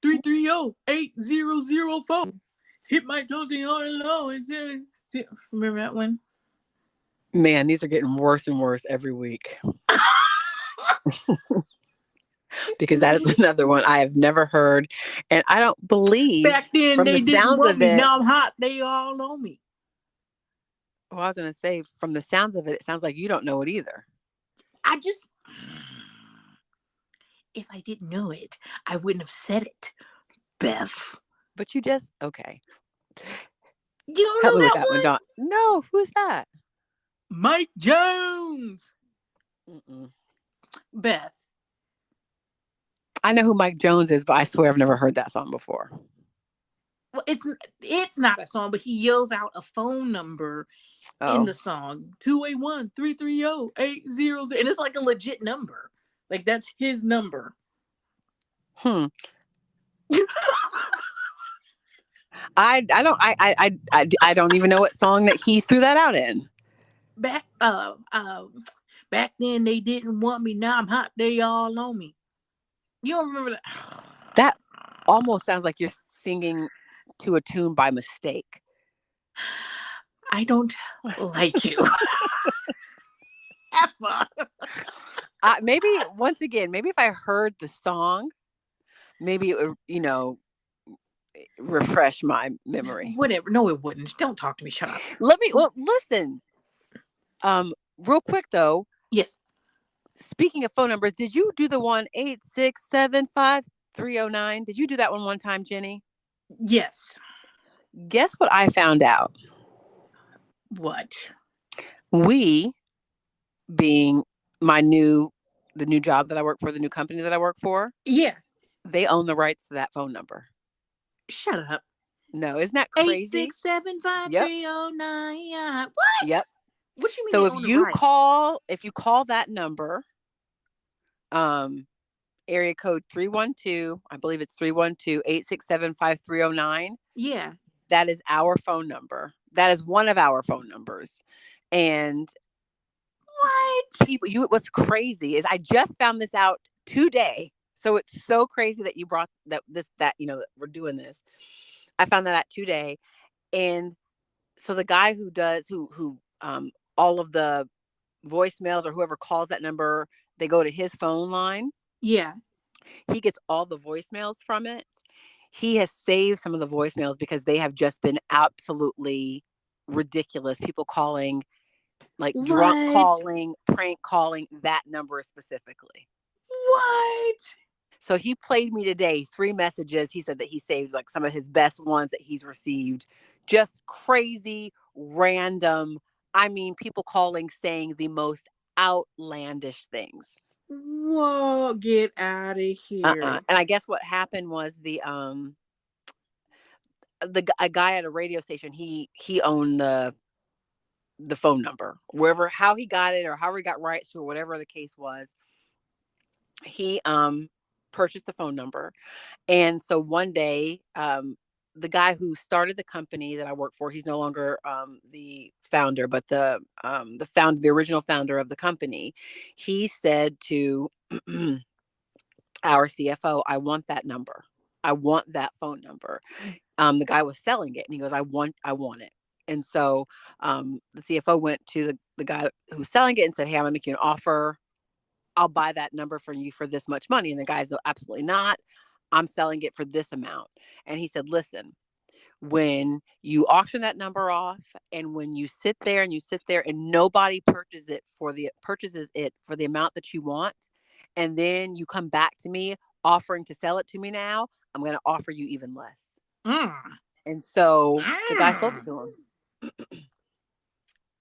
281-330-8004. Hit my toes in all low. Remember that one? Man, these are getting worse and worse every week. Because that is another one I have never heard. And I don't believe back then from they the didn't sounds want of me. it. Now I'm hot. They all on me. Well, I was going to say, from the sounds of it, it sounds like you don't know it either. If I didn't know it, I wouldn't have said it, Beth. But you just, okay. You don't Help know me with that that one, Dawn. No, who's that? Mike Jones. Mm-mm. Beth. I know who Mike Jones is, but I swear I've never heard that song before. Well, it's not a song, but he yells out a phone number in the song. 281-330-800. And it's like a legit number. Like that's his number. I don't even know what song that he threw that out in. Back then they didn't want me. Now I'm hot. They all on me. You don't remember that? That almost sounds like you're singing to a tune by mistake. I don't like you. Maybe once again, maybe if I heard the song, maybe it would, refresh my memory. Whatever. No, it wouldn't. Don't talk to me. Shut up. Listen. Real quick though. Yes. Speaking of phone numbers, did you do the one 8675309? Did you do that one time, Jenny? Yes. Guess what I found out? What? We, being the new job that I work for, the new company that I work for. Yeah. They own the rights to that phone number. Shut up. No, isn't that crazy? 8675309. What? Yep. What you mean? So if you call that number, area code 312, I believe it's 312-867-5309. Yeah. That is our phone number. That is one of our phone numbers. And what's crazy is I just found this out today. So it's so crazy that you brought that we're doing this. I found that out today. And so the guy who does all of the voicemails or whoever calls that number, they go to his phone line. Yeah. He gets all the voicemails from it. He has saved some of the voicemails because they have just been absolutely ridiculous. People calling, like drunk calling, prank calling that number specifically. What? So he played me today 3 messages. He said that he saved like some of his best ones that he's received. Just crazy, random. I mean, people calling, saying the most outlandish things. Whoa, get out of here. And I guess what happened was a guy at a radio station, he owned the phone number, how he got it or how he got rights to, or whatever the case was. He purchased the phone number. And so one day, the guy who started the company that I work for, he's no longer the founder, but the original founder of the company, he said to our CFO, I want that number. I want that phone number. The guy was selling it and he goes, I want it. And so the CFO went to the guy who's selling it and said, hey, I'm gonna make you an offer. I'll buy that number for you for this much money. And the guy's, no, absolutely not. I'm selling it for this amount. And he said, listen, when you auction that number off and when you sit there and nobody purchases it for the amount that you want, and then you come back to me offering to sell it to me now, I'm going to offer you even less. And so the guy sold it to him.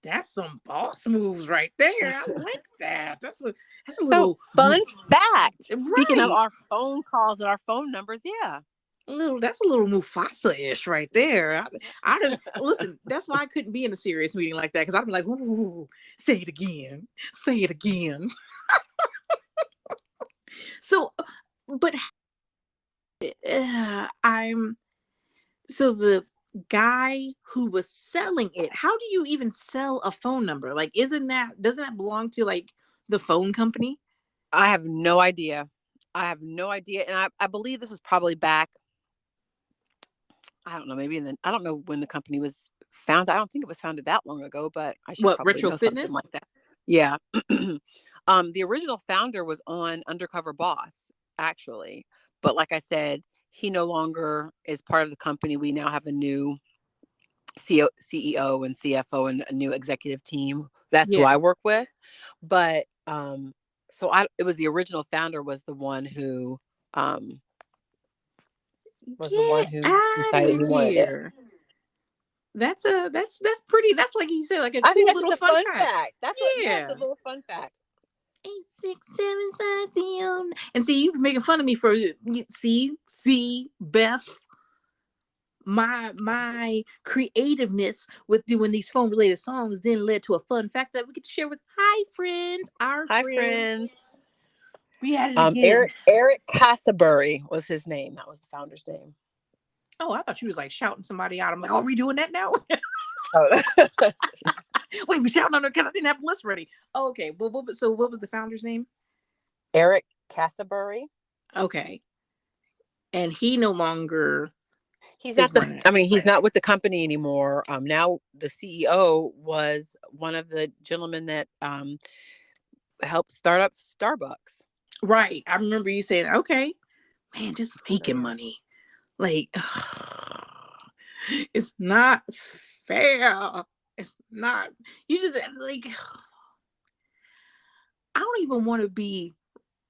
That's some boss moves right there. I like that. That's a little fun fact. Right. Speaking of our phone calls and our phone numbers, yeah. That's a little Mufasa-ish right there. I didn't listen. That's why I couldn't be in a serious meeting like that, because I'd be like, "Ooh, say it again, say it again." So, but so the guy who was selling it, how do you even sell a phone number? Like, doesn't that belong to like the phone company? I have no idea. I have no idea. And I believe this was probably back, I don't know, maybe I don't know when the company was founded. I don't think it was founded that long ago, but I should What, probably Retro know something Fitness? like that. Yeah. The original founder was on Undercover Boss, actually. But like I said, he no longer is part of the company. We now have a new CEO and CFO and a new executive team. That's who Yeah. I work with. But it was the original founder was the one who um, Get out decided he of wanted it. here. That's pretty. That's like you said, like a I think cool that's just little a fun fun fact. fact. It's Yeah. a little fun fact. 8675. And see, you making fun of me for see, Beth. My creativeness with doing these phone related songs then led to a fun fact that we could share with hi friends, our Hi, friends. friends. We had it again. Eric Cassabury was his name. That was the founder's name. Oh, I thought you was like shouting somebody out. I'm like, are we doing that now? Oh. Wait, we shouting on her because I didn't have the list ready. Oh, okay. Well, so what was the founder's name? Eric Cassabury. Okay. And he no longer He's is not running it. he's not with the company anymore. Now the CEO was one of the gentlemen that helped start up Starbucks. Right. I remember you saying, okay, man, just making Yeah. money. Like, it's not fair. It's not. You just like, I don't even want to be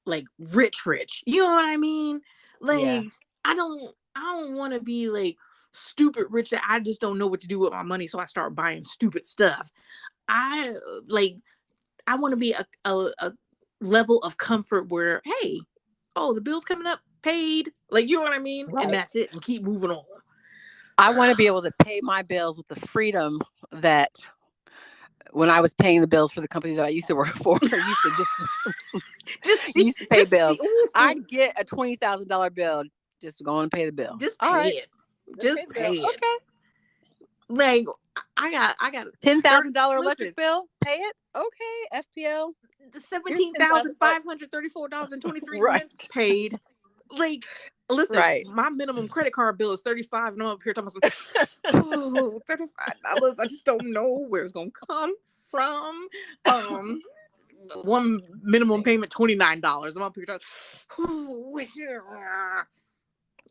like rich. You know what I mean? Like, Yeah. I don't want to be like stupid rich that I just don't know what to do with my money, so I start buying stupid stuff. I like I want to be a level of comfort where, hey, oh, the bill's coming up, paid. Like, you know what I mean? And Right. that's it, and keep moving on. I want to be able to pay my bills with the freedom that when I was paying the bills for the company that I used to work for, used to used to pay bills. I'd get a $20,000 bill, just go and pay the bill. Just All pay right. it. Just pay it. Okay. Like, I got $10,000 electric bill. Pay it. Okay. FPL. $17,534.23 Right. paid. Like, listen, Right. my minimum credit card bill is $35, and I'm up here talking about some $35. I just don't know where it's gonna come from. One minimum payment $29. I'm up here talking.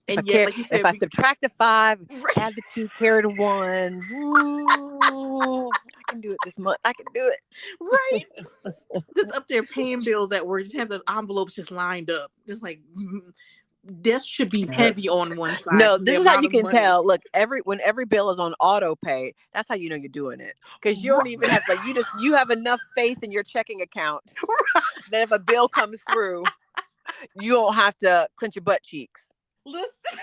And yet, like you said, if I subtract the 5, add the 2, carry the 1. I can do it this month. I can do it. Right. Just up there paying bills at work. Just have the envelopes just lined up. Just like, this should be heavy on one side. No, this is how you can tell. Look, when every bill is on auto pay, that's how you know you're doing it. Because you don't even have you have enough faith in your checking account that if a bill comes through, you don't have to clench your butt cheeks. Listen.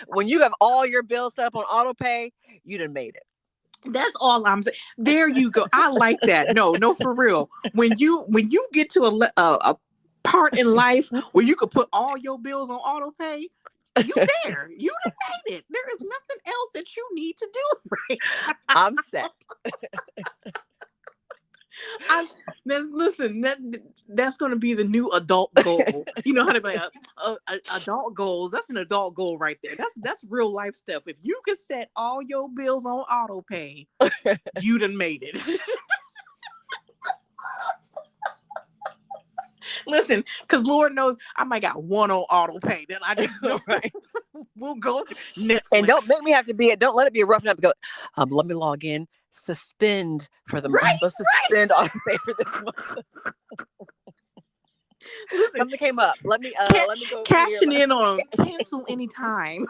When you have all your bills set up on auto pay, you done made it. That's all I'm saying. There you go. I like that. No, for real. When you get to a part in life where you could put all your bills on auto pay, you there. You done made it. There is nothing else that you need to do. Right? I'm set. Listen, that's going to be the new adult goal. You know how to be adult goals. That's an adult goal right there. That's real life stuff. If you could set all your bills on auto pay, you done made it. Listen, because Lord knows I might got one on auto pay. Then I just know. Right. We'll go Netflix. And don't make me have to be it. Don't let it be a rough enough. Go. Let me log in. Suspend for the month. Let's suspend auto pay for this month. Listen, something came up. Let me go cashing in on cancel anytime.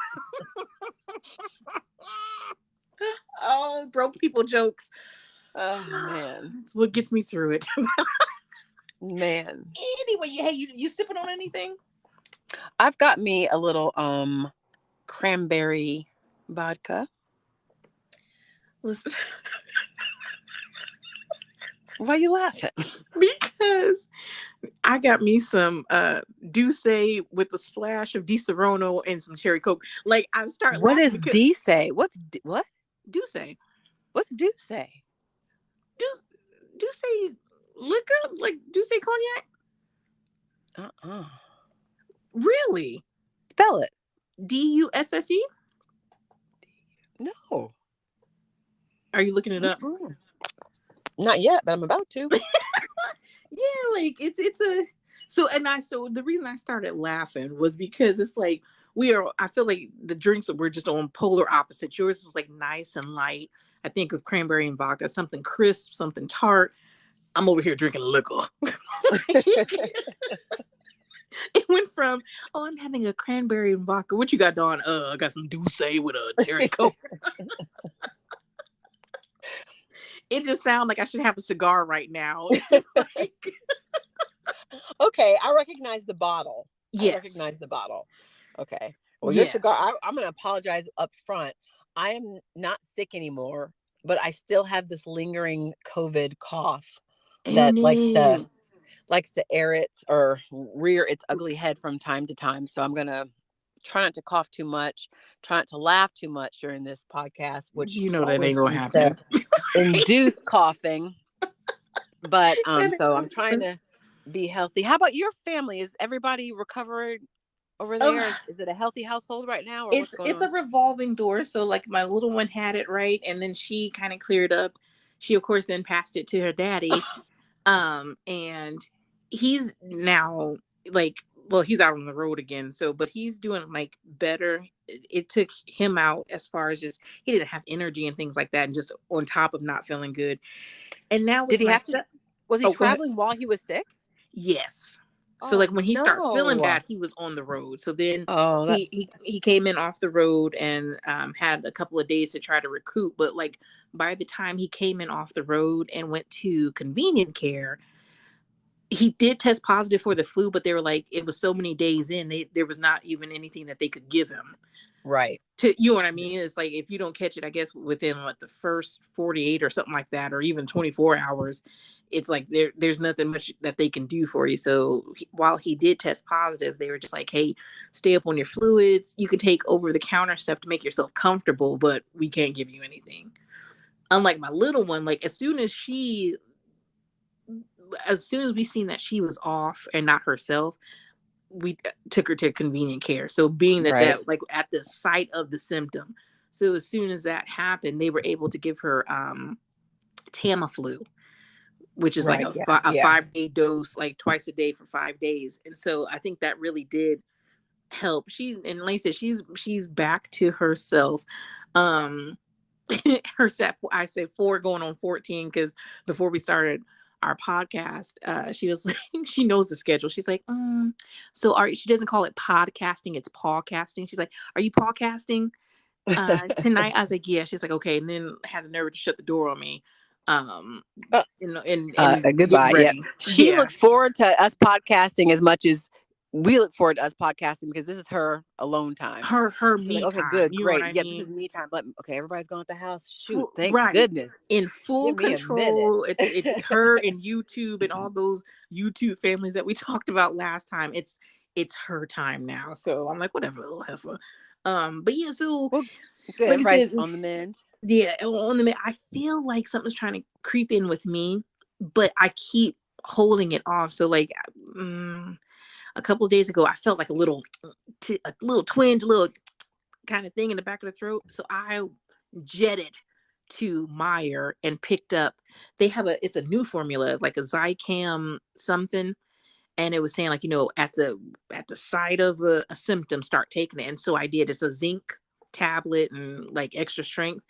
Oh, broke people jokes. Oh man, that's what gets me through it. Man. Anyway, you sipping on anything? I've got me a little cranberry vodka. Listen. Why are you laughing? Because I got me some Douce with a splash of Di Serono and some cherry Coke. Like, I start. What is Douce? What's what? Douce. What's Douce? Douce liquor, like Douce cognac. Uh-uh. Really? Spell it. Dusse? No. Are you looking it up? Mm-mm. Not yet, but I'm about to. Yeah, like it's a so the reason I started laughing was because it's like I feel like the drinks we're just on polar opposites. Yours is like nice and light. I think with cranberry and vodka, something crisp, something tart. I'm over here drinking liquor. It went from, oh, I'm having a cranberry and vodka. What you got, Dawn? I got some Douce with a cherry coke. It just sounds like I should have a cigar right now. Like, Okay, I recognize the bottle. yes, Okay. Well, your cigar, yes. I'm going to apologize up front. I am not sick anymore, but I still have this lingering COVID cough Oh that no. likes to air its or rear its ugly head from time to time. So I'm going to try not to cough too much, try not to laugh too much during this podcast, which You know that always ain't gonna seems to happen. induce coughing. But That- so I'm trying to be healthy. How about your family? Is everybody recovered over Oh, there? Is it a healthy household right now, or what's going it's a on? revolving door. So like my little one had it right, and then she kind of cleared up. She of course then passed it to her daddy. And he's now like, well, he's out on the road again. So, but he's doing like better. It took him out as far as just he didn't have energy and things like that, and just on top of not feeling good. And now Did with he my have to? son, Was he oh, go ahead. traveling while he was sick? Yes. So Oh like when he started feeling no! bad, he was on the road. So then Oh, that he came in off the road and had a couple of days to try to recoup. But like by the time he came in off the road and went to convenient care, he did test positive for the flu, but they were like, it was so many days in, there was not even anything that they could give him. right, To you know what I mean? It's like if you don't catch it, I guess within what the first 48 or something like that, or even 24 hours, it's like there's nothing much that they can do for you. So while he did test positive, they were just like, hey, stay up on your fluids. You can take over the counter stuff to make yourself comfortable, but we can't give you anything. Unlike my little one, like as soon as we seen that she was off and not herself, we took her to convenient care. So being right, that like at the site of the symptom, so as soon as that happened, they were able to give her Tamiflu, which is like right. Yeah, a yeah. 5 day dose, like twice a day for 5 days. And so I think that really did help. And like I said, she's back to herself. Um, her set, I say 4 going on 14, because before we started our podcast, she was like, she knows the schedule. She's like, so she doesn't call it podcasting, it's podcasting. She's like, are you podcasting tonight? I was like, yeah. She's like, okay. And then had the nerve to shut the door on me. Um, Uh, and get goodbye. Yep. ready. She Yeah. looks forward to us podcasting as much as we look forward to us podcasting because this is her alone time. Her She's like, me okay, time. good, You know what great. I Yep, this mean? is me time. Okay, everybody's gone to the house. Shoot, thank Right. goodness. In full Give me a minute. control. It's her and YouTube and all those YouTube families that we talked about last time. It's her time now. So I'm like, whatever, little heifer. But yeah, so Well, good. like I Everybody's said, on the mend. yeah, on the I feel like something's trying to creep in with me, but I keep holding it off. So like a couple of days ago, I felt like a little twinge, little kind of thing in the back of the throat. So I jetted to Meyer and picked up. It's a new formula, like a Zicam something, and it was saying like, at the site of a symptom, start taking it. And so I did. It's a zinc tablet and like extra strength.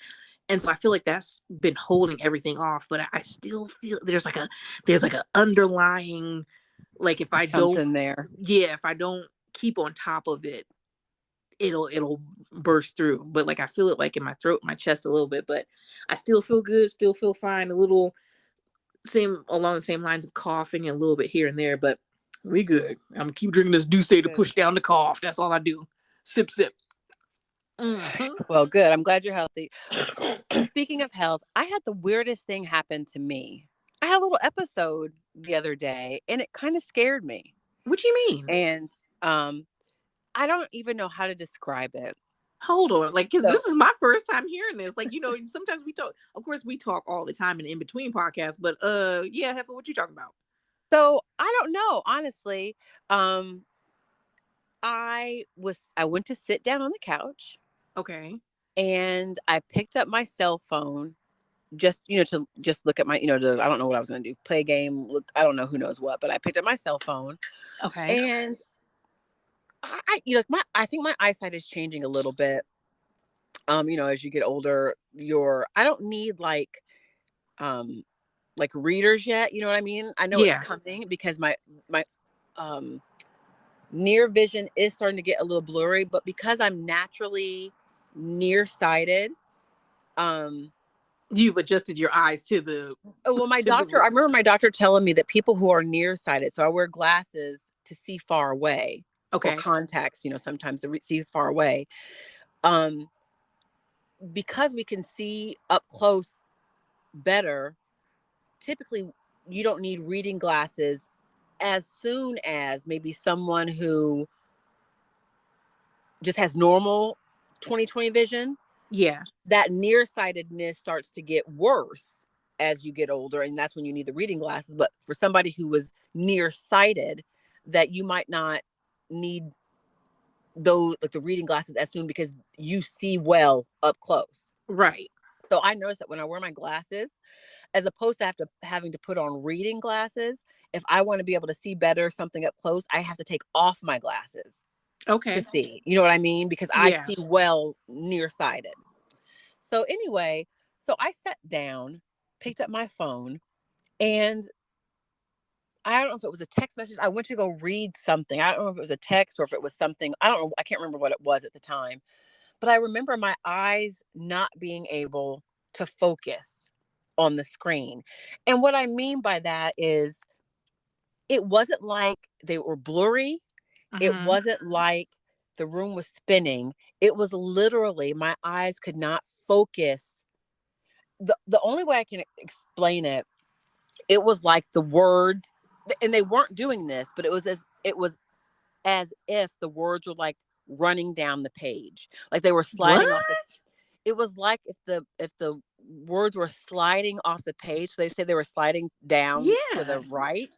And so I feel like that's been holding everything off, but I still feel there's like a underlying, like if I don't, Something there. yeah, if I don't keep on top of it, it'll burst through. But like I feel it like in my throat, my chest a little bit, but I still feel good, still feel fine, a little same along the same lines of coughing and a little bit here and there, but we good. I'm gonna keep drinking this Douce to Good. push down the cough. That's all I do. Sip sip. Mm-hmm. Well, good. I'm glad you're healthy. Speaking of health, I had the weirdest thing happen to me. I had a little episode the other day and it kind of scared me. What you mean? And I don't even know how to describe it. Hold on, like, because So this is my first time hearing this. Like, sometimes we talk. Of course, we talk all the time in between podcasts. But yeah, Heifer, what you talking about? So I don't know, honestly. Um, I went to sit down on the couch Okay. and I picked up my cell phone just, to just look at my, I don't know what I was going to do, play a game, look, I don't know, who knows what, but I picked up my cell phone Okay. and I think my eyesight is changing a little bit. As you get older, I don't need um, like readers yet. You know what I mean? I know it's Yeah. coming because my, um, near vision is starting to get a little blurry, but because I'm naturally nearsighted, um, You've adjusted your eyes to the well, to the I remember my doctor telling me that people who are nearsighted, so I wear glasses to see far away or okay. contacts, sometimes to see far away. Um, because we can see up close better, typically you don't need reading glasses as soon as maybe someone who just has normal 20/20 vision. Yeah. That nearsightedness starts to get worse as you get older, and that's when you need the reading glasses. But for somebody who was nearsighted, that you might not need those, like the reading glasses, as soon, because you see well up close. Right. So I noticed that when I wear my glasses, as opposed to having to put on reading glasses, if I want to be able to see better something up close, I have to take off my glasses to Okay. see. You know what I mean? Because I Yeah. see well nearsighted. So anyway, so I sat down, picked up my phone, and I don't know if it was a text message. I went to go read something. I don't know if it was a text or if it was something. I don't know. I can't remember what it was at the time. But I remember my eyes not being able to focus on the screen. And what I mean by that is it wasn't like they were blurry. It Mm-hmm. wasn't like the room was spinning. It was literally my eyes could not focus. The only way I can explain it, it was like the words, and they weren't doing this, but it was as if the words were like running down the page, like they were What? sliding off the. It was like if the words were sliding off the page. So they say they were sliding down to the Yeah. right.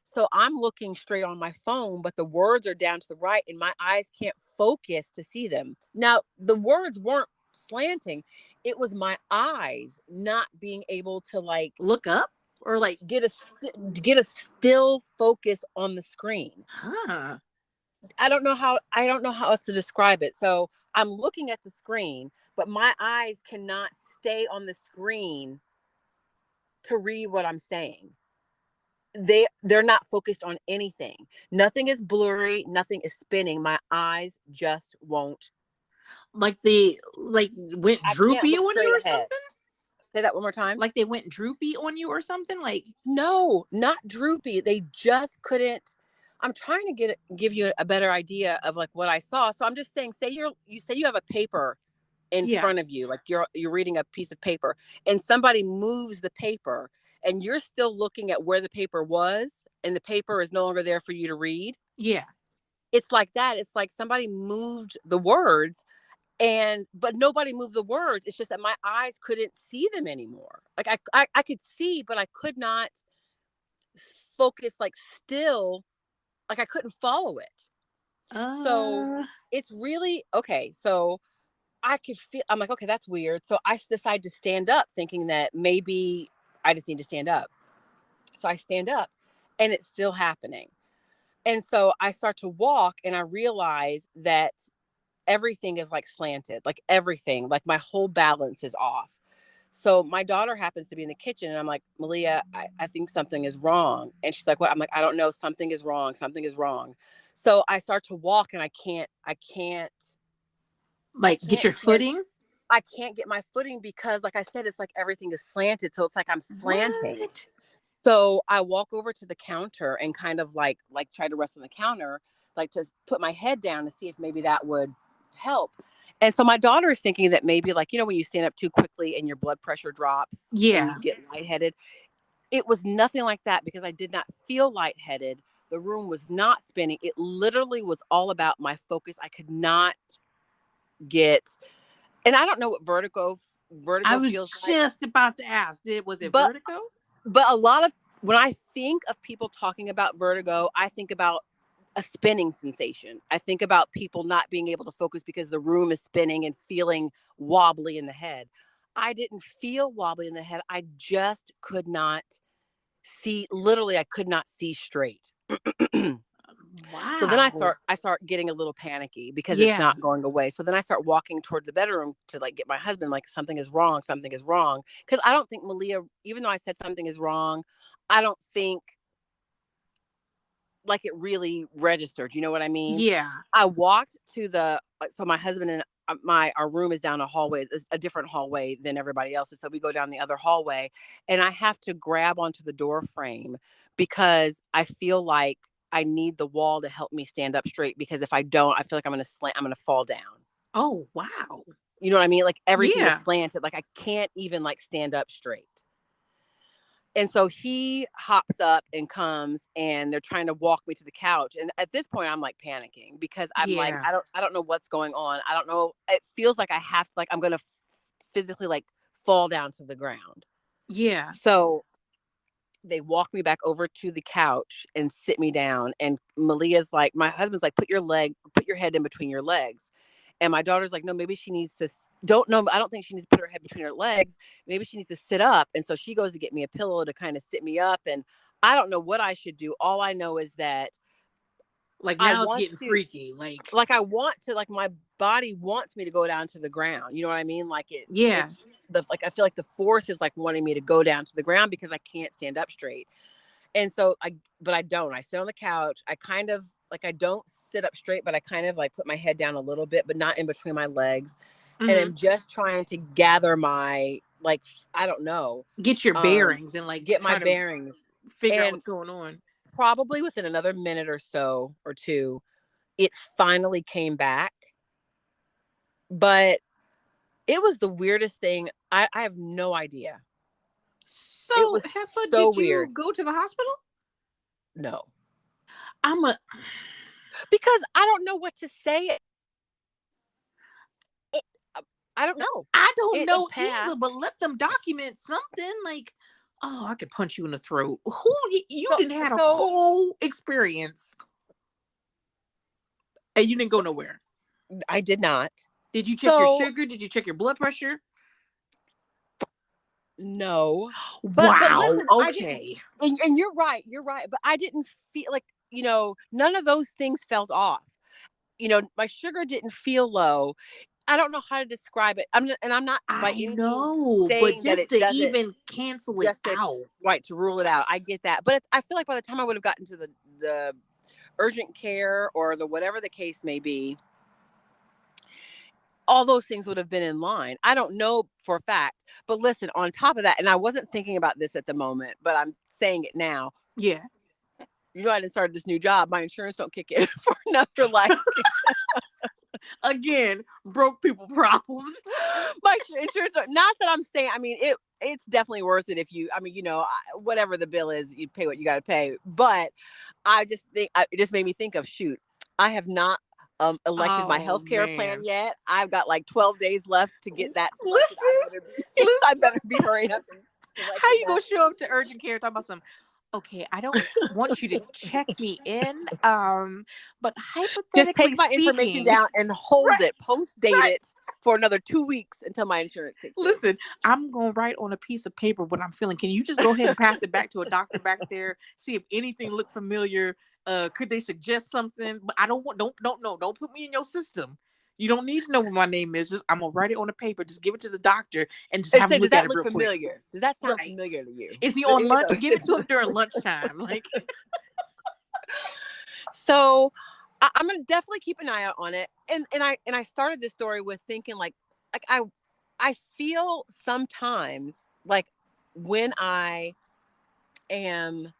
So I'm looking straight on my phone, but the words are down to the right, and my eyes can't focus to see them. Now, the words weren't slanting. It was my eyes not being able to like Look up or like, get a still focus on the screen. huh? I don't know how else to describe it. So I'm looking at the screen, but my eyes cannot stay on the screen to read what I'm saying. They're not focused on anything. Nothing is blurry, nothing is spinning. My eyes just won't. Like they like went I can't droopy look on you straight or ahead. something? Say that one more time. Like they went droopy on you or something? Like, No, not droopy. They just couldn't. I'm trying to give you a better idea of like what I saw. So I'm just saying, you say you have a paper in yeah. front of you, like you're reading a piece of paper, and somebody moves the paper, and you're still looking at where the paper was, and the paper is no longer there for you to read. Yeah. It's like that. It's like somebody moved the words, but nobody moved the words. It's just that my eyes couldn't see them anymore. Like I could see, but I could not focus like still, like I couldn't follow it. So Uh it's really okay. So I'm like, okay, that's weird. So I decide to stand up thinking that maybe I just need to stand up. So I stand up and it's still happening. And so I start to walk and I realize that everything is like slanted, like everything, like my whole balance is off. So my daughter happens to be in the kitchen and I'm like, Malia, I think something is wrong. And she's like, what? I'm like, I don't know. Something is wrong. Something is wrong. So I start to walk and I like get can't your stand. footing? I can't get my footing because, like I said, it's like everything is slanted. So it's like I'm slanting. What? So I walk over to the counter and kind of like try to rest on the counter, like to put my head down to see if maybe that would help. And so my daughter is thinking that maybe like, when you stand up too quickly and your blood pressure drops and Yeah. you get lightheaded. It was nothing like that because I did not feel lightheaded. The room was not spinning. It literally was all about my focus. I could not get, and I don't know what I vertigo was feels like, just about to ask. Was it but vertigo? but a lot of when I think of people talking about vertigo, I think about a spinning sensation. I think about people not being able to focus because the room is spinning and feeling wobbly in the head. I didn't feel wobbly in the head. I just could not see, literally I could not see straight. So then Wow. I start getting a little panicky because it's Yeah. not going away. So then I start walking toward the bedroom to like get my husband, like something is wrong, something is wrong. Because I don't think Malia, even though I said something is wrong, I don't think like it really registered. You know what I mean? Yeah. I walked to the so my husband and my our room is down a hallway, a different hallway than everybody else's. So we go down the other hallway, and I have to grab onto the door frame because I feel like I need the wall to help me stand up straight. Because if I don't, I feel like I'm gonna slant. I'm gonna fall down. Oh, wow. You know what I mean? Like everything is Yeah. slanted. Like I can't even like stand up straight. And so he hops up and comes and they're trying to walk me to the couch. And at this point I'm like panicking because I'm like, Yeah. I don't know what's going on. I don't know. It feels like I have to, like, I'm going to physically like fall down to the ground. Yeah. So they walk me back over to the couch and sit me down. And Malia's like, my husband's like, put your head in between your legs. And my daughter's like, no, maybe she needs to, don't know. I don't think she needs to put her head between her legs. Maybe she needs to sit up. And so she goes to get me a pillow to kind of sit me up. And I don't know what I should do. All I know is that Like I now it's want getting to, freaky. Like, like, I want to, like, my body wants me to go down to the ground. You know what I mean? Like yeah. it's the, like, I feel like the force is like wanting me to go down to the ground because I can't stand up straight. And so but I don't. I sit on the couch. I kind of like, I don't sit up straight, but I kind of like put my head down a little bit, but not in between my legs. And Hmm. I'm just trying to gather my, like, I don't know, Get your um, bearings and like get my try to bearings. figure out And what's going on. probably within another minute or so or two, it finally came back. But it was the weirdest thing. I have no idea. It So, was Heifer, so did you weird. go to the hospital? No, I'm a. because I don't know what to say. It, I don't know. I don't It know either, but passed. let them document something. Like, oh, I could punch you in the throat. Who you So, didn't had a so, whole experience and you didn't go so nowhere. I did not. Did you check your So sugar? Did you check your blood pressure? no, but Wow. listen, I didn't. Okay. And you're right. You're right. But I didn't feel like, none of those things felt off. My sugar didn't feel low. I don't know how to describe it. I'm not by I any means know, but saying that just it to doesn't, even cancel it just to, out. right, to rule it out. I get that, but I feel like by the time I would have gotten to the urgent care or the whatever the case may be, all those things would have been in line. I don't know for a fact, but listen, on top of that, and I wasn't thinking about this at the moment, but I'm saying it now. Yeah. I didn't start this new job. My insurance don't kick in for another, like, Again, broke people problems. my insurance. Not that I'm saying. I mean, it's definitely worth it if you. I mean, whatever the bill is, you pay what you got to pay. But I just think it just made me think of, shoot, I have not elected my Oh health care plan man. yet. I've got like 12 days left to get that selected. Listen, I listen. better be hurrying up and How selecting you that. gonna show up to urgent care talking about some? Okay, I don't want you to check me in. But Just take hypothetically my information speaking, down and hold right, it, post date right. it for another 2 weeks until my insurance kicks in. Listen, I'm gonna write on a piece of paper what I'm feeling. Can you just go ahead and pass it back to a doctor back there? See if anything look familiar. Could they suggest something? But I don't want don't know. Don't put me in your system. You don't need to know what my name is. Just I'm gonna write it on a paper. Just give it to the doctor and just And have him say, does look at that it look real quick. familiar? Does that sound Right. familiar to you? Is he But on any of lunch? those Give it to things. him during lunchtime. Like, So I'm gonna definitely keep an eye out on it. And I started this story with thinking like I feel sometimes like when I am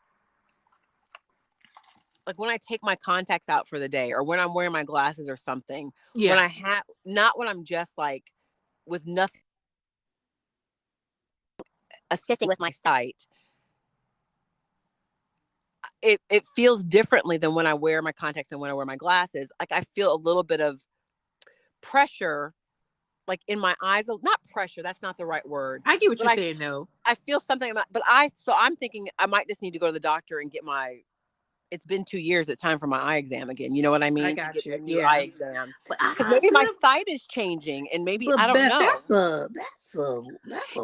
like when I take my contacts out for the day or when I'm wearing my glasses or something, when yeah, I have not when I'm just like with nothing assisting with my sight, it feels differently than when I wear my contacts and when I wear my glasses. Like I feel a little bit of pressure like in my eyes, not pressure. That's not the right word, I get what but you're saying, though. I feel something. But so I'm thinking I might just need to go to the doctor and get it's been 2 years. It's time for my eye exam again. You know what I I mean? To got get a you. new eye Yeah. exam. But Because maybe my sight is changing and maybe, I don't Beth, know. that's a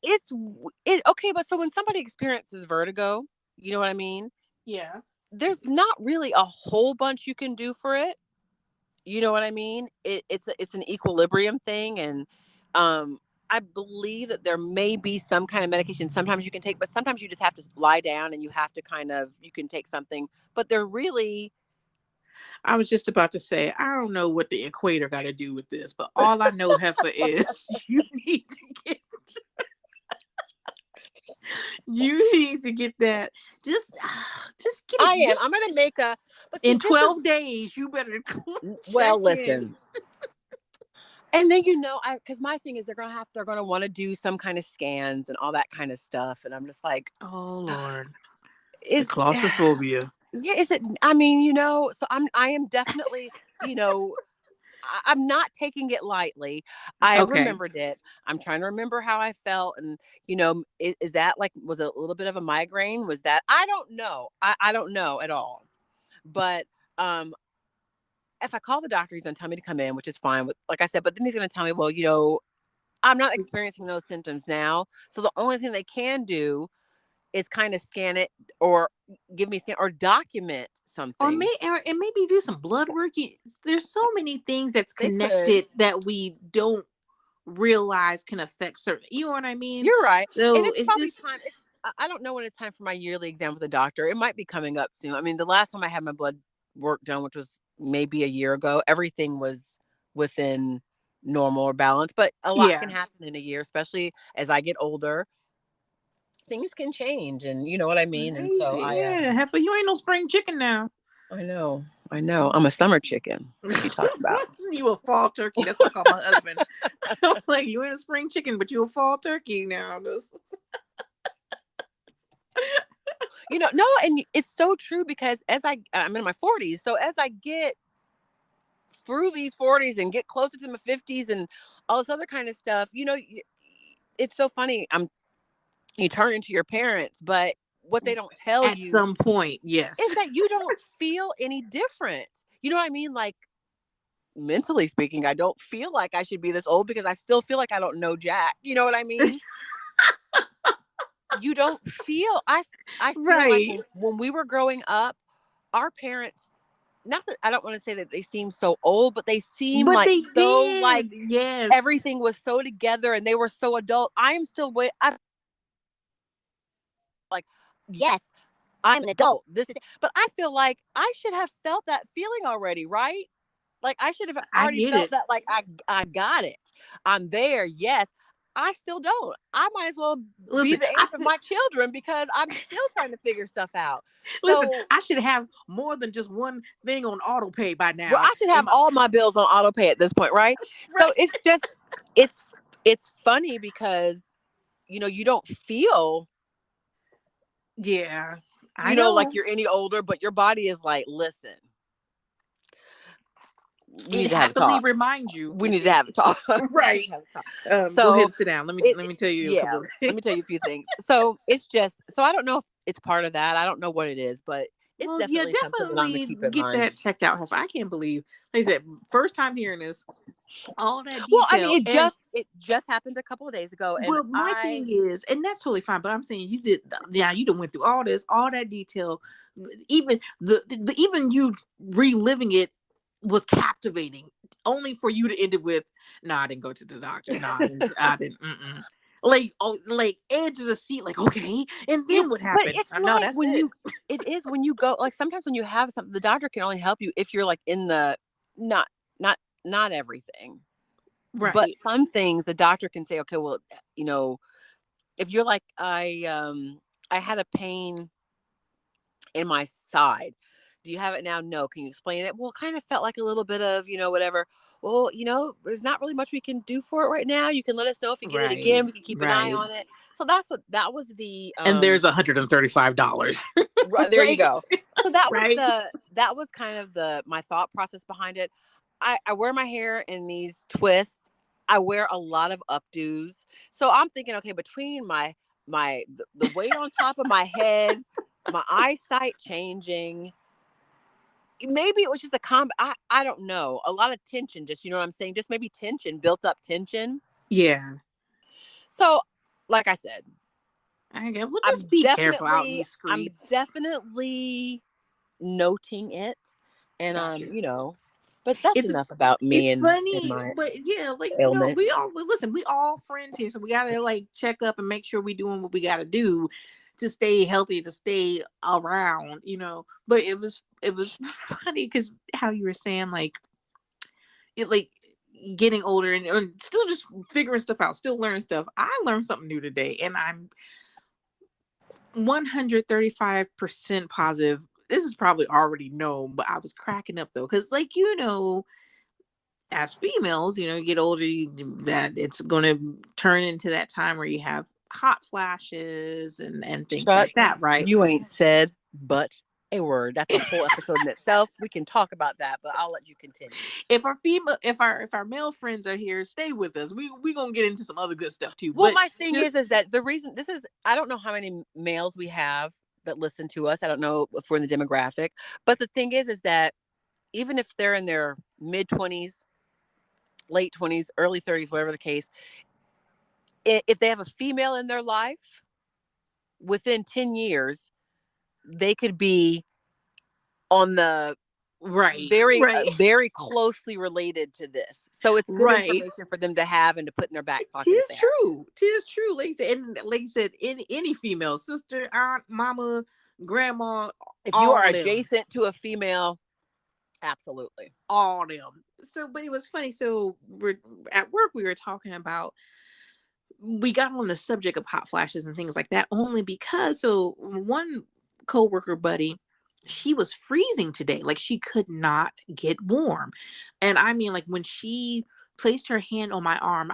It, lot. okay. But so when somebody experiences vertigo, you know what I mean? Yeah. There's not really a whole bunch you can do for it. You know what I mean? It's an equilibrium thing, and I believe that there may be some kind of medication sometimes you can take, but sometimes you just have to lie down and you have to you can take something, but they're really. I was just about to say, I don't know what the equator got to do with this, but all I know, Heifer, is get you need to get that. Just get it. I am. I'm Just gonna make a. But see, in 12 days, you better check well, in. listen. And then because my thing is they're gonna want to do some kind of scans and all that kind of stuff, and I'm just like, Oh Lord, the is claustrophobia. yeah, is it? I mean, so I am definitely, I'm not taking it lightly. I have Okay. remembered it. I'm trying to remember how I felt, and is that like, was it a little bit of a migraine? Was that, I don't know. I don't know at all, but um if I call the doctor, he's going to tell me to come in, which is fine. Like I said, but then he's going to tell me, well, I'm not experiencing those symptoms now. So the only thing they can do is kind of scan it or give me a scan or document something. And maybe do some blood work. There's so many things that's They could. connected that we don't realize can affect certain. You know what I mean? You're right. And So it's it's probably just time. I don't know when it's time for my yearly exam with the doctor. It might be coming up soon. I mean, the last time I had my blood work done, which was maybe a year ago, everything was within normal or balance, but a lot can yeah. happen in a year, especially as I get older. Things can change, and you know what I mean. And Hey, so yeah, Heifer, you ain't no spring chicken now. I know, I'm a summer chicken. What you talking about? You a fall turkey. That's what I call my husband. I'm like, you ain't a spring chicken, but you a fall turkey now. No, and it's so true because I'm in my 40s, so as I get through these 40s and get closer to my 50s and all this other kind of stuff, it's so funny. You turn into your parents, but what they don't tell At you some point, yes. is that you don't feel any different. You know what I mean? Like, mentally speaking, I don't feel like I should be this old because I still feel like I don't know Jack. You know what I mean? You don't feel, I feel like Right. when we were growing up, our parents, not that I don't want to say that they seem so old, but they seem But like they so, like, did. Yes. everything was so together and they were so adult. I am still I like, yes, I'm an adult. But I feel like I should have felt that feeling already, right? Like I should have I already get felt it. that, like I got it. I'm there. Yes. I still don't. I might as well be Listen, the age of my children because I'm still trying to figure stuff out. listen, So, I should have more than just one thing on auto pay by well, now. I should have all my bills on auto pay at this point, right? Right. So it's it's funny because you don't feel Yeah. I know. like you're any older, but your body is like, listen, we It need to have a happily talk. reminds you. We need to have a talk. We need Right. to have a talk. Go ahead So and sit down. it, Let me tell you a yeah, couple of let things. me tell you a few things. So it's just, so I don't know if it's part of that. I don't know what it is, but it's Well, yeah, definitely something that I'm gonna definitely keep in get mind. that checked out. Heifer. I can't believe, like I said, first time hearing this, all that Well, I mean, detail. And it just happened a couple of days ago, and well, my thing is, and that's totally fine. But I'm saying you did, yeah, you done went through all this, all that detail. Even even you reliving it was captivating. Only for you to end it with, "Nah, I didn't go to the doctor. Nah, I didn't. I didn't." Mm-mm. Like, oh, like edge of the seat. Like, okay, and then what but happened? it's No, like that's it. it is when you go, like sometimes when you have something, the doctor can only help you if you're like in the, not not not everything, but Right. some things the doctor can say, okay, well, if you're like, I had a pain in my side. Do you have it now? No. Can you explain it? Well, kind of felt like a little bit of, whatever. Well, there's not really much we can do for it right now. You can let us know if you get it Right. again. We can keep an eye Right. on it. So that was the And there's $135. right, there you Like, go. So right. that was kind of my thought process behind it. I wear my hair in these twists. I wear a lot of updos. So I'm thinking, okay, between the weight on top of my head, my eyesight changing, maybe it was just a I don't know. A lot of tension, just, you know what I'm saying? Just maybe tension, built up tension. Yeah. So, like I said, Okay, well, just be careful out in these I'm streets. definitely noting it. And Gotcha. but that's It's enough about me it's and funny, my but yeah, like we ailments. all listen. We all friends here, so we gotta like check up and make sure we doing what we gotta do to stay healthy, to stay around. But it was funny because how you were saying like it like getting older and still just figuring stuff out, still learning stuff. I learned something new today, and I'm 135% positive. This is probably already known, but I was cracking up though, because like as females, you get older, that it's going to turn into that time where you have hot flashes and things Shut. like that, right? You ain't said but a word. That's a whole episode in itself. We can talk about that, but I'll let you continue. If our male friends are here, stay with us. We gonna get into some other good stuff too. Well, But my thing just is that the reason this is, I don't know how many males we have that listen to us. I don't know if we're in the demographic, but the thing is that even if they're in their mid 20s, late 20s, early 30s, whatever the case, if they have a female in their life, within 10 years, they could be on the right, right, very closely related to this. So it's good right. information for them to have and to put in their back pocket if Tis they have to. true. Tis true. Like I said, and like you said, any female, sister, aunt, mama, grandma, If you are all them, adjacent to a female, absolutely. all them. So, but it was funny. So we're at work. We were talking about. We got on the subject of hot flashes and things like that only because one coworker buddy, she was freezing today. Like she could not get warm. And I mean, like when she placed her hand on my arm,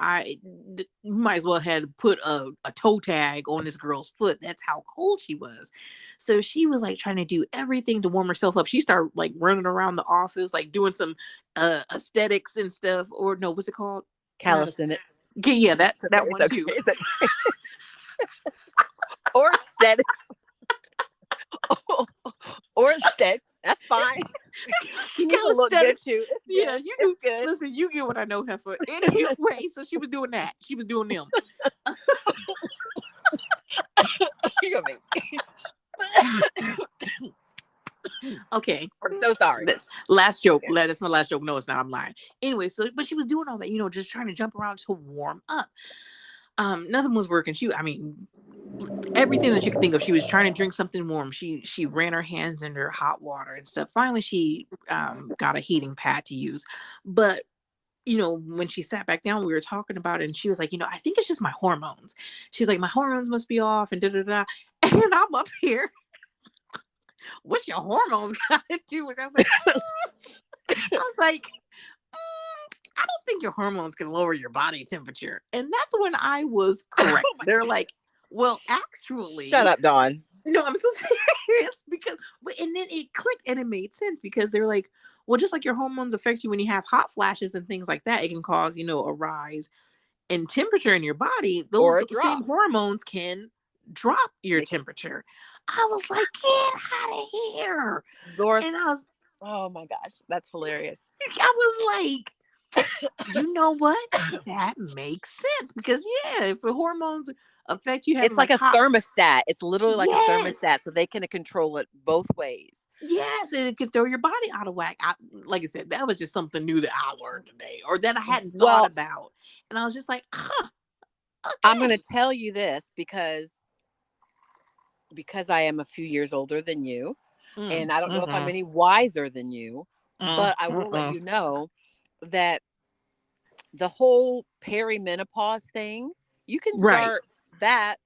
might as well had put a toe tag on this girl's foot. That's how cold she was. So she was like trying to do everything to warm herself up. She started like running around the office, like doing some aesthetics and stuff. Or no, what's it called? Not a, Calisthenics. yeah, that It's okay. that It's one okay. too. It's okay. Or aesthetics. Or aesthetic. That's fine. She needs to look good Calisthenics. too. It's Yeah, good. you do. It's good. Listen, you get what I know, Heifer. Anyway, so she was doing that. She was doing them. You got me. Okay. I'm so sorry. Last joke. That's my last joke. No, it's not. I'm lying. Anyway, but she was doing all that, just trying to jump around to warm up. Nothing was working. I mean, everything that you could think of. She was trying to drink something warm. She ran her hands under hot water and stuff. Finally, she got a heating pad to use, but when she sat back down, we were talking about it, and she was like, I think it's just my hormones. She's like, my hormones must be off, and da da da. And I'm up here. What's your hormones got to do with? I was like, I don't think your hormones can lower your body temperature. And that's when I was correct. They're like, well, actually, shut up, Dawn. No, I'm so serious and then it clicked and it made sense because they're like, well, just like your hormones affect you when you have hot flashes and things like that, it can cause, a rise in temperature in your body. Or Those a drop. same hormones can drop your temperature. I was like, get out of here. And oh my gosh, that's hilarious. I was like, you know what? That makes sense because if the hormones affect you having it's like a hot thermostat. It's literally like a yes, thermostat, so they can control it both ways. yes, and it could throw your body out of whack. Like I said, that was just something new that I learned today, or that I hadn't thought Well, about, and I was just like, huh, I'm going okay. to tell you this because I am a few years older than you, and I don't know if I'm any wiser than you, but I will let you know that the whole perimenopause thing, you can Right. start that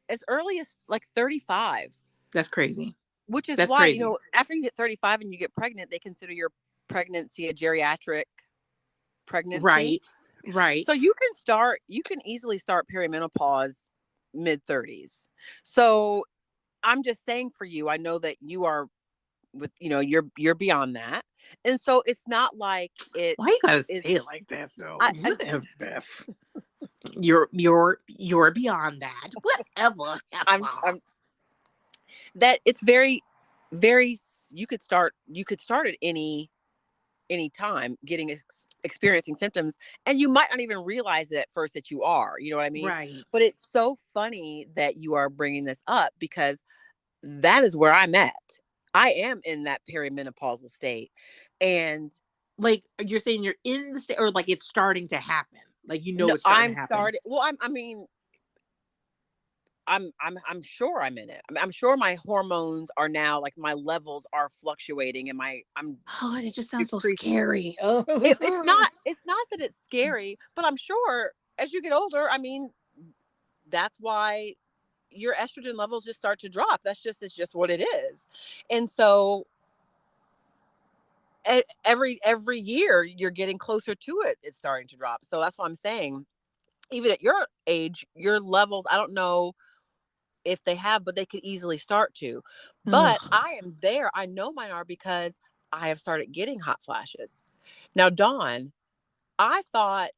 as early as like 35. That's crazy. Which is That's why, crazy. after you hit 35 and you get pregnant, they consider your pregnancy a geriatric pregnancy. Right. Right. So you can easily start perimenopause mid 30s. So I'm just saying for you, I know that you are with, you're beyond that. And so it's not like it Why you gotta is. say it like that though? I Whatever, Beth. You're beyond that. Whatever. I'm that it's very, very, you could start at any time getting experiencing symptoms, and you might not even realize it at first that you are, you know what I mean? Right. But it's so funny that you are bringing this up, because that is where I'm at. I am in that perimenopausal state. And Like you're saying you're in the state, or like it's starting to happen. Like no, it's starting I'm to happen. started. Well, I mean, I'm sure I'm in it. I'm sure my hormones are now, like, my levels are fluctuating, and I'm Oh, it just sounds so decreasing. scary. It's not, that it's scary, but I'm sure as you get older, I mean, that's why your estrogen levels just start to drop. It's just what it is. And so every year you're getting closer to it, it's starting to drop. So that's why I'm saying, even at your age, your levels, I don't know if they have, but they could easily start to. But Ugh. I am there. I know mine are, because I have started getting hot flashes. Now, Dawn, I thought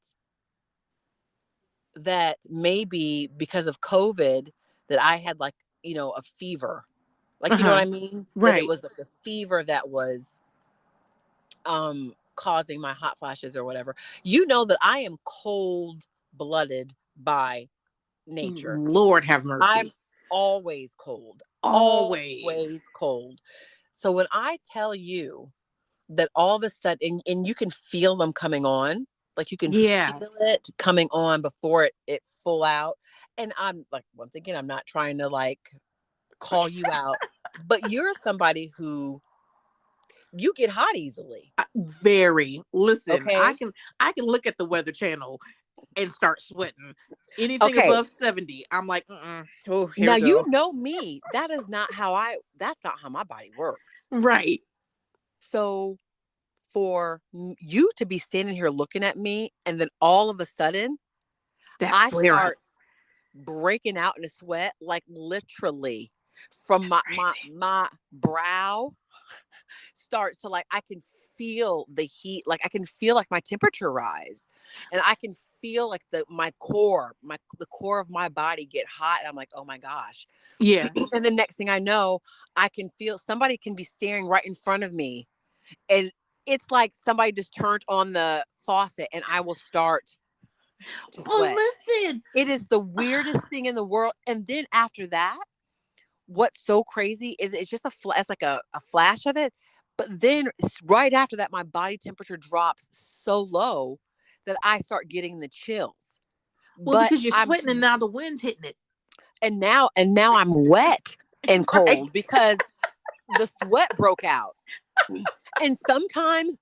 that maybe because of COVID that I had, like, a fever. Like, you know what Uh-huh. I mean? That it Right. was like a fever that was causing my hot flashes or whatever. You know that I am cold blooded by nature. Lord have I'm mercy. always cold. Always. Always cold. So when I tell you that all of a sudden, and you can feel them coming on, like, you can Yeah. feel it coming on before it full out. And I'm like, once again, I'm not trying to, like, call you out, but you're somebody who, you get hot easily. Very. Listen, Okay. I can look at the Weather Channel and start sweating. Anything Okay. above 70, I'm like, mm-mm. Oh, here Now, we you go. know me. That's not how my body works. Right. So for you to be standing here looking at me, and then all of a sudden That I flare up. start breaking out in a sweat, like, literally from That's my brow starts to, like, I can feel the heat, like, I can feel, like, my temperature rise, and I can feel, like, the core of my body get hot, and I'm like, oh my gosh. Yeah. And the next thing I know, I can feel somebody can be staring right in front of me, and it's like somebody just turned on the faucet, and I will start to Well, sweat. listen. It is the weirdest thing in the world. And then after that, what's so crazy is it's just it's like a flash of it. But then right after that, my body temperature drops so low that I start getting the chills. Well, But because you're sweating and now the wind's hitting it. and now I'm wet and Right. cold because the sweat broke out. And sometimes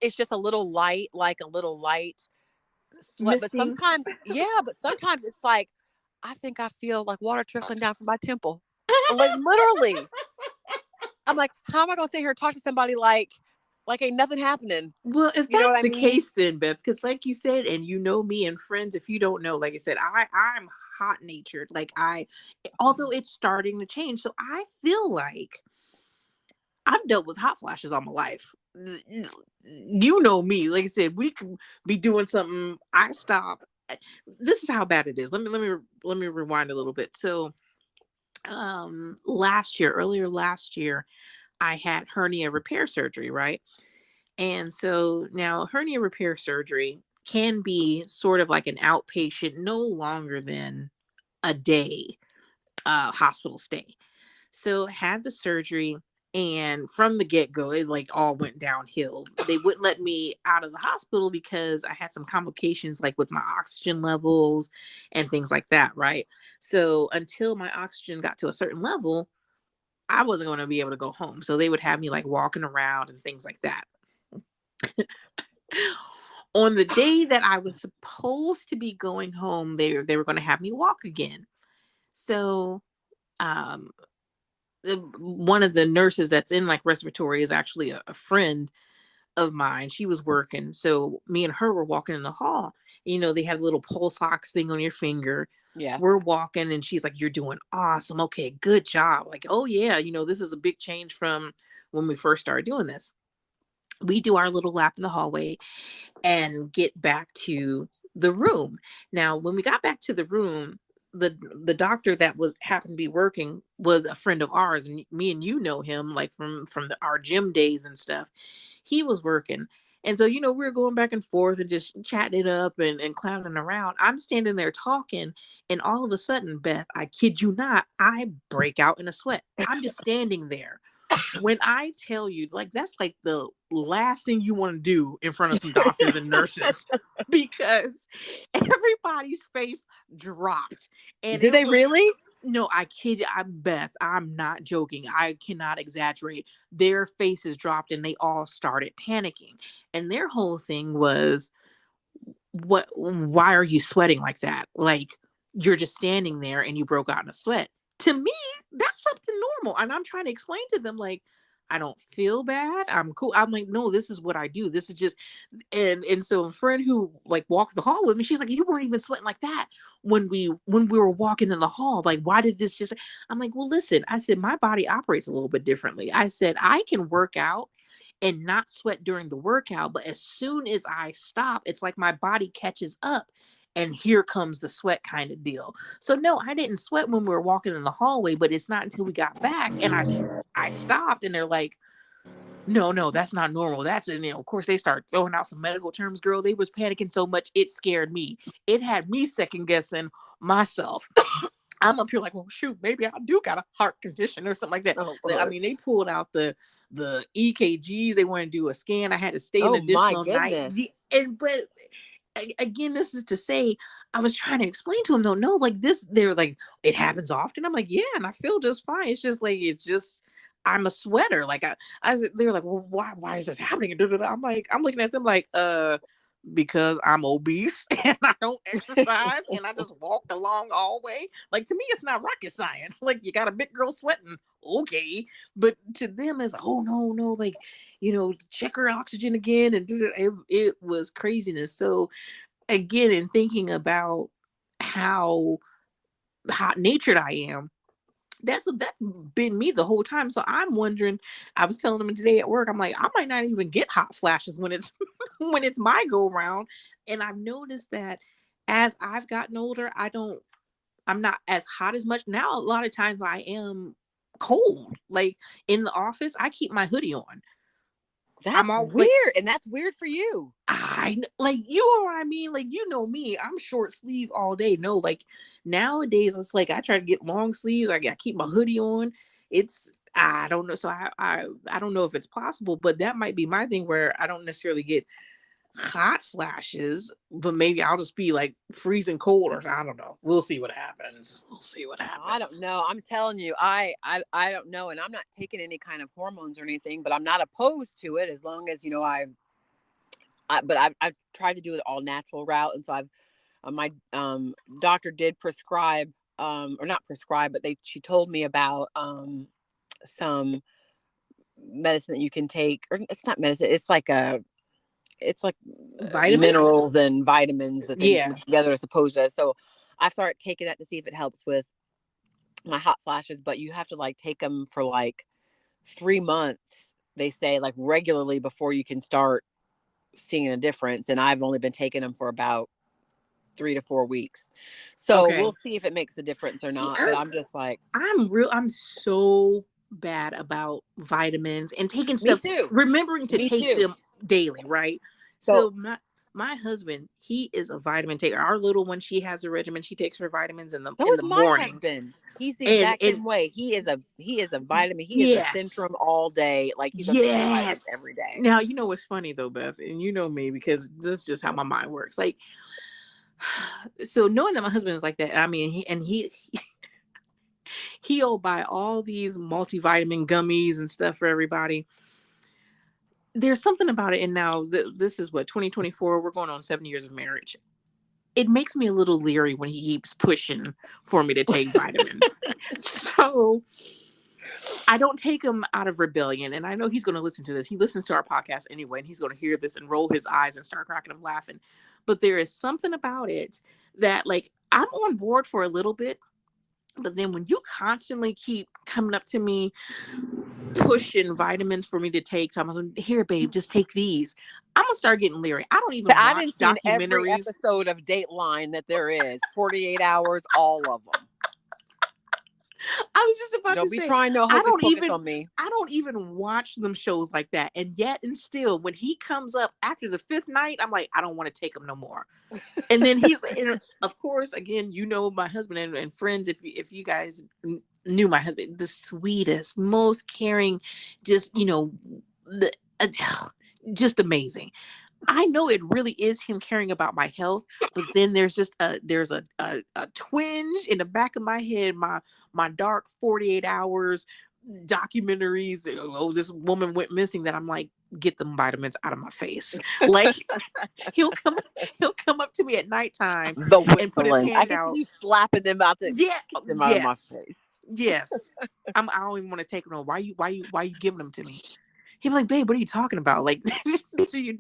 it's just a little light, like a little light sweat. But Misting. sometimes, yeah, but sometimes it's like, I think I feel like water trickling down from my temple. Like, literally. I'm like, how am I gonna sit here and talk to somebody like ain't nothing happening? Well, if You know that's what I the mean? case, then Beth, because like you said, and you know me and friends, if you don't know, like I said, I'm hot natured. Like although it's starting to change, so I feel like I've dealt with hot flashes all my life. You know me, like I said, we could be doing something. I stop. This is how bad it is. Let me rewind a little bit. So, earlier last year, I had hernia repair surgery, right? And so now hernia repair surgery can be sort of like an outpatient, no longer than a day hospital stay. So had the surgery, and from the get-go it like all went downhill. They wouldn't let me out of the hospital because I had some complications like with my oxygen levels and things like that, right? So until my oxygen got to a certain level, I wasn't going to be able to go home. So they would have me like walking around and things like that. On the day that I was supposed to be going home, they were going to have me walk again. So um one of the nurses that's in like respiratory is actually a friend of mine. She was working. So me and her were walking in the hall. They have a little pulse ox thing on your finger. Yeah. We're walking and she's like, "You're doing awesome. Okay, good job." Like, "Oh yeah, this is a big change from when we first started doing this. We do our little lap in the hallway and get back to the room. Now, when we got back to the room, the doctor that was happened to be working was a friend of ours, and me and you know him like from our gym days and stuff. He was working. And so, we were going back and forth and just chatting it up and clowning around. I'm standing there talking, and all of a sudden, Beth, I kid you not, I break out in a sweat. I'm just standing there. When I tell you, like, that's like the last thing you want to do in front of some doctors and nurses because everybody's face dropped. And Did it they was, really? no, I kid you, Beth, I'm not joking. I cannot exaggerate. Their faces dropped and they all started panicking. And their whole thing was, why are you sweating like that? Like, you're just standing there and you broke out in a sweat. To me, that's something normal. And I'm trying to explain to them, like, I don't feel bad. I'm cool. I'm like, no, this is what I do. This is just, and so a friend who like walks the hall with me, she's like, you weren't even sweating like that when we were walking in the hall. Like, why did this just? I'm like, well, listen. I said my body operates a little bit differently. I said I can work out and not sweat during the workout, but as soon as I stop, it's like my body catches up and here comes the sweat kind of deal. So no, I didn't sweat when we were walking in the hallway, but it's not until we got back and I stopped and they're like, no, no, that's not normal. That's, and of course they start throwing out some medical terms, girl. They was panicking so much it scared me. It had me second guessing myself. I'm up here like, well, shoot, maybe I do got a heart condition or something like that. Oh, I Lord. mean, they pulled out the EKGs. They want to do a scan. I had to stay an Oh, my additional night. goodness. And but again, this is to say, I was trying to explain to them though, no, like this, they're like, it happens often. I'm like, yeah, and I feel just fine. It's just like I'm a sweater. Like they're like, well, why is this happening? I'm like, I'm looking at them like, because I'm obese and I don't exercise and I just walked along all way. Like to me, it's not rocket science. Like you got a big girl sweating, okay, but to them, it's oh no, no, like check her oxygen again, and it was craziness. So again, in thinking about how hot natured I am, that's been me the whole time. So I'm wondering, I was telling them today at work, I'm like, I might not even get hot flashes when it's when it's my go round. And I've noticed that as I've gotten older, I'm not as hot as much. Now a lot of times I am cold. Like in the office, I keep my hoodie on. I'm That's all like, weird. And that's weird for you. I like, you know what I mean? Like, me, I'm short sleeve all day. No, like nowadays it's like I try to get long sleeves. I got keep my hoodie on. It's I don't know. So I don't know if it's possible, but that might be my thing where I don't necessarily get hot flashes, but maybe I'll just be like freezing cold, or I don't know. We'll see what happens. We'll see what I don't happens. know. I'm telling you, I don't know. And I'm not taking any kind of hormones or anything, but I'm not opposed to it as long as, but I've tried to do it all natural route. And so my doctor did prescribe, or not prescribe, but she told me about some medicine that you can take, or it's not medicine. It's like Vitamin? minerals and vitamins that they Yeah. mix together as opposed to. So I started taking that to see if it helps with my hot flashes, but you have to like take them for like 3 months, they say, like regularly before you can start seeing a difference. And I've only been taking them for about 3 to 4 weeks. So Okay. we'll see if it makes a difference or See, not. But I'm just like, I'm so bad about vitamins and taking me stuff, too. remembering to Me take too. them daily, right? So So my husband, he is a vitamin taker. Our little one, she has a regimen. She takes her vitamins in the so in is the my morning. husband. He's the exact And same way. He is a vitamin. He is a yes. Centrum all day. Like he's on taking vitamins Yes. every day. Now you know what's funny though, Beth, and you know me because this is just how my mind works. Like, so knowing that my husband is like that, I mean, he'll buy all these multivitamin gummies and stuff for everybody. There's something about it, and now this is what 2024. We're going on 7 years of marriage. It makes me a little leery when he keeps pushing for me to take vitamins. So I don't take him out of rebellion, and I know he's going to listen to this. He listens to our podcast anyway, and he's going to hear this and roll his eyes and start cracking up laughing. But there is something about it that, like, I'm on board for a little bit, But then when you constantly keep coming up to me, pushing vitamins for me to take, so I'm like, here, babe, just take these. I'm gonna start getting leery. I don't even I watch didn't seen every documentaries. episode of Dateline that there is. 48 hours, all of them. I was just about to Don't be say, trying no I hocus don't pocus even on me. I don't even watch them shows like that. And yet and still, when he comes up after the fifth night, I'm like, I don't want to take him no more. And then and of course, again, you know, my husband and friends, if you guys knew my husband, the sweetest, most caring, just, you know, the, uh, just amazing. I know it really is him caring about my health, but then there's just a twinge in the back of my head, my dark 48 hours documentaries. Oh, this woman went missing, that I'm like, get them vitamins out of my face. Like, he'll come he'll come up to me at nighttime The and put his whistling. I hand can see out. you slapping them out the Yeah, get them out of my yes, face. yes. I don't even want to take them. No, why you giving them to me? He'd be like, babe, what are you talking about? Like, these are your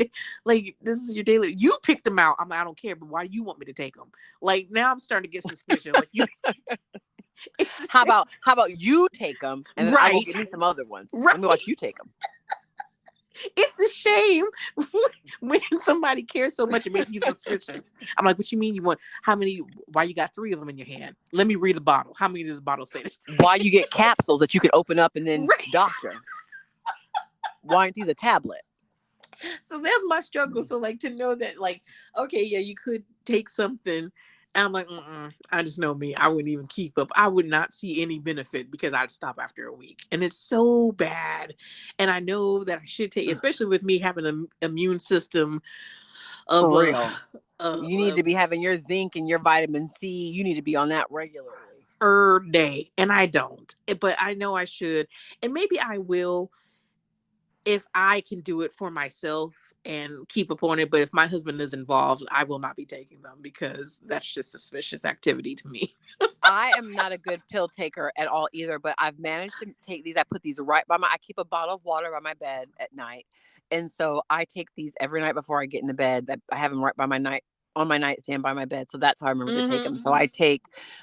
like, this is your daily. You picked them out. I don't care, but why do you want me to take them? Like, now I'm starting to get suspicious. Like, you. How about you take them and then I go Right, get me some other ones. right. Let me watch you take them. It's a shame when somebody cares so much, it makes you suspicious. I'm like, what you mean you want, how many, why you got 3 of them in your hand? Let me read the bottle. How many does the bottle say? Why you get capsules that you can open up and then Right. doctor? Why aren't these a tablet? So that's my struggle. So, like, to know that, like, okay, yeah, you could take something. And I'm like, I just know me. I wouldn't even keep up. I would not see any benefit because I'd stop after a week. And it's so bad. And I know that I should take, especially with me having an immune system of For real. uh, You need uh, to be having your zinc and your vitamin C. You need to be on that regularly. day. And I don't. But I know I should. And maybe I will, if I can do it for myself and keep up on it. But if my husband is involved, I will not be taking them because that's just suspicious activity to me. I am not a good pill taker at all either, but I've managed to take these. I put these right by I keep a bottle of water by my bed at night. And so I take these every night before I get into bed. I have them right by on my nightstand by my bed. So that's how I remember to take them. So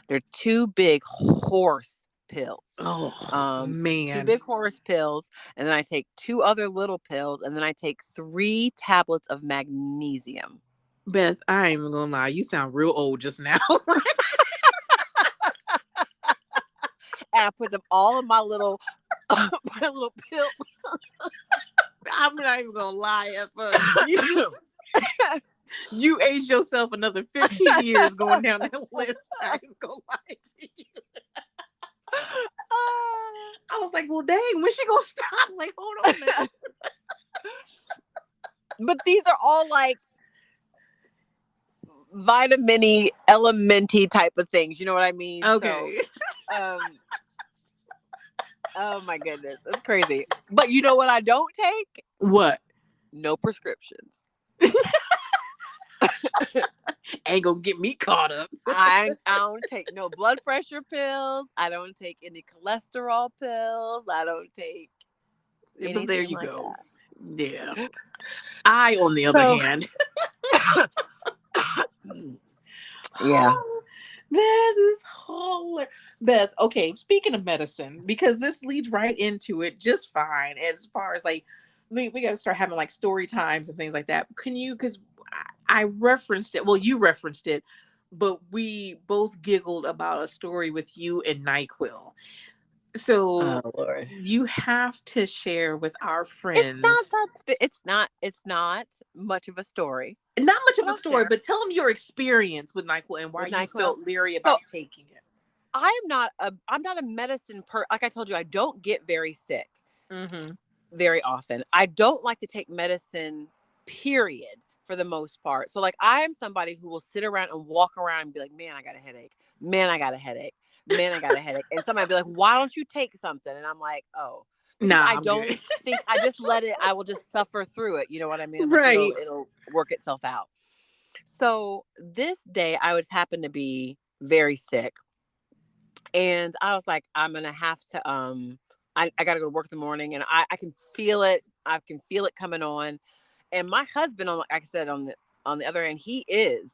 they're 2 big horse pills. Oh, 2 man. big horse pills, and then I take 2 other little pills, and then I take 3 tablets of magnesium. Beth, I ain't even gonna lie. You sound real old just now. And I put them all in my little my little pill. I'm not even gonna lie. You aged yourself another 15 years going down that list. I ain't gonna lie to you. I was like, well, dang, when she gonna stop? Like, hold on now. But these are all like vitamin-y, elementy type of things. You know what I mean? Okay. So, oh my goodness, that's crazy. But you know what I don't take? What? No prescriptions. Ain't gonna get me caught up. I don't take no blood pressure pills. I don't take any cholesterol pills. I don't take But there anything you like go. that. Yeah. I, on the other hand, yeah. that is hilarious. Beth, okay, speaking of medicine, because this leads right into it just fine as far as like, we got to start having like story times and things like that. Can you, because I referenced it, well, you referenced it, but we both giggled about a story with you and NyQuil. Oh So Lord. you have to share with our It's not friends. that. It's not much of a story. Not much of But a I'll story, share but tell them your experience with NyQuil and why with you NyQuil. felt leery So about taking it. I'm not a medicine like I told you, I don't get very sick Mm-hmm. very often. I don't like to take medicine, period, for the most part. So like I am somebody who will sit around and walk around and be like, man, I got a headache. Man, I got a headache. Man, I got a headache. And somebody be like, why don't you take something? And I'm like, oh, because Nah, I I'm good. don't think I just let it, I will just suffer through it. You know what I mean? I'm like, Right. it'll work itself out. So this day I would happen to be very sick. And I was like, I'm gonna have to I gotta go to work in the morning and I can feel it. I can feel it coming on. And my husband, on like I said, on the other end, he is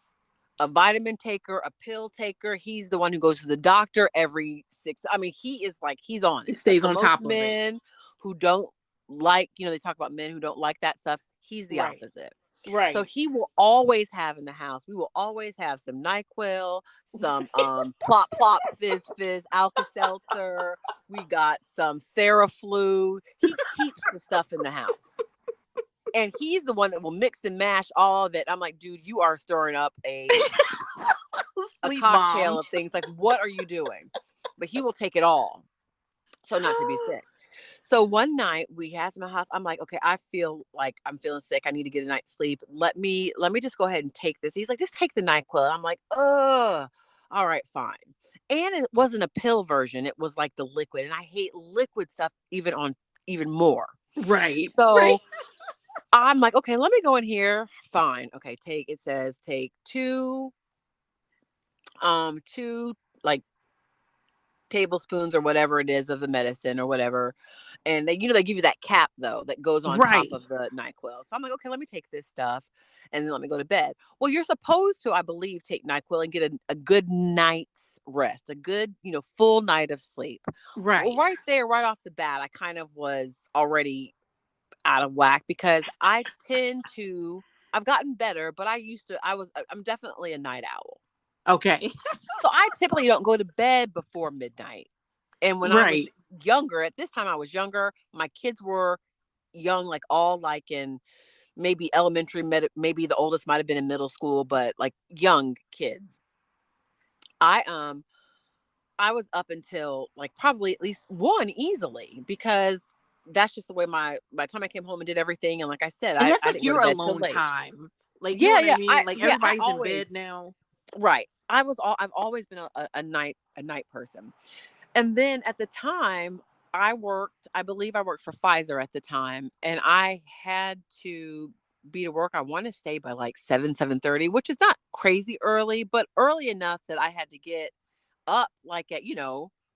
a vitamin taker, a pill taker. He's the one who goes to the doctor every 6. I mean, he is like, he's on It it. Like stays for on most top of it. men who don't like, they talk about men who don't like that stuff. He's the Right. opposite. So Right. he will always have in the house, we will always have some NyQuil, some plop plop fizz fizz Alka-Seltzer. We got some Theraflu. He keeps the stuff in the house. And he's the one that will mix and mash all of it. I'm like, dude, you are stirring up a Sleep cocktail bombs. of things. Like, what are you doing? But he will take it all. So not to be sick. So one night we had some house. I'm like, okay, I feel like I'm feeling sick. I need to get a night's sleep. Let me just go ahead and take this. He's like, just take the NyQuil. I'm like, all right, fine. And it wasn't a pill version. It was like the liquid. And I hate liquid stuff even more. Right. Right. So I'm like, okay, let me go in here. Fine. Okay, it says take two like tablespoons or whatever it is of the medicine or whatever. And they give you that cap though that goes on top Right. of the NyQuil. So I'm like, okay, let me take this stuff and then let me go to bed. Well, you're supposed to, I believe, take NyQuil and get a good night's rest, a good, full night of sleep. Well, Right. right there, right off the bat, I kind of was already out of whack because I've gotten better, but I'm definitely a night owl. Okay. So I typically don't go to bed before midnight. And when I was Right. younger, at this time I was younger, my kids were young, like all like in maybe elementary, maybe the oldest might have been in middle school, but like young kids. I I was up until like probably at least one easily because that's just the way by the time I came home and did everything. And like I said, And that's I like didn't go to your bed till alone late. time. Like, you know Yeah, what I yeah. mean? Like I everybody's in always bed now. right. I've always been a night person. And then at the time I believe I worked for Pfizer at the time, and I had to be to work. I want to say by like 7:30, which is not crazy early, but early enough that I had to get up like at,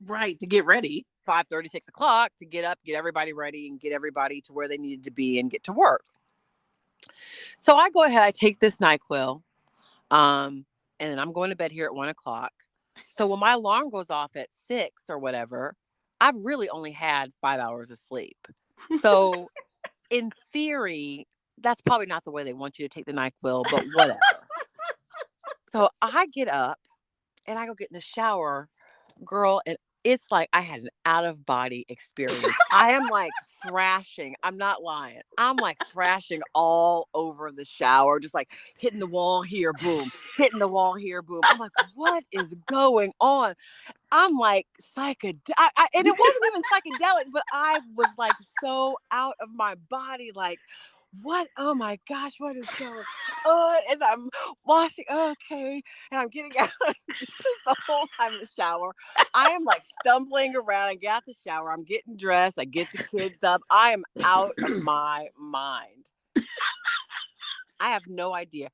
Right. To get ready. 5:30, 6 o'clock to get up, get everybody ready and get everybody to where they needed to be and get to work. So I go ahead, I take this NyQuil, and then I'm going to bed here at 1 o'clock. So when my alarm goes off at 6 or whatever, I've really only had 5 hours of sleep. So in theory, that's probably not the way they want you to take the NyQuil, but whatever. So I get up and I go get in the shower, girl, and it's like I had an out of body experience. I am like thrashing. I'm not lying. I'm like thrashing all over the shower, just like hitting the wall here, boom, hitting the wall here, boom. I'm like, what is going on? I'm like and it wasn't even psychedelic, but I was like so out of my body, like, what? Oh my gosh, what is going on? As I'm washing, okay, and I'm getting out just the whole time in the shower. I am like stumbling around. I get out the shower. I'm getting dressed. I get the kids up. I am out of my mind. I have no idea.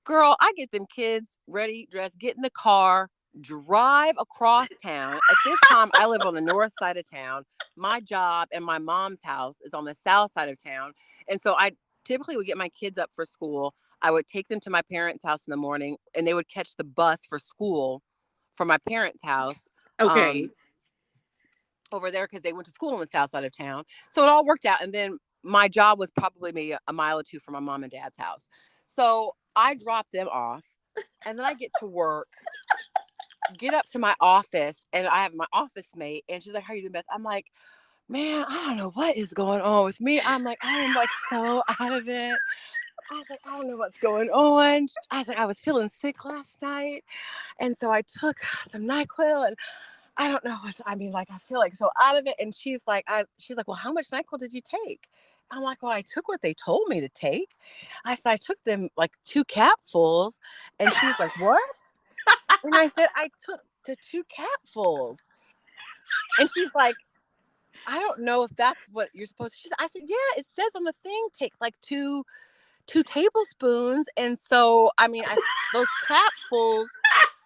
Girl, I get them kids ready, dressed, get in the car, drive across town. At this time, I live on the north side of town. My job and my mom's house is on the south side of town. And so I typically would get my kids up for school. I would take them to my parents' house in the morning, and they would catch the bus for school from my parents' house Okay. over there because they went to school on the south side of town. So it all worked out. And then my job was probably maybe a mile or two from my mom and dad's house. So I dropped them off, and then I get to work, get up to my office, and I have my office mate, and she's like, "How are you doing, Beth?" I'm like, "Man, I don't know what is going on with me." I'm like, I am like so out of it. I was like, I don't know what's going on. I was like, I was feeling sick last night. And so I took some NyQuil, and I don't know. I mean, like, I feel like so out of it. And she's like, well, how much NyQuil did you take? I'm like, well, I took what they told me to take. I said, I took them like 2 capfuls. And she's like, what? And I said, I took the 2 capfuls. And she's like, I don't know if that's what you're supposed to. I said, yeah, it says on the thing, take like two tablespoons. And so, I mean, those capfuls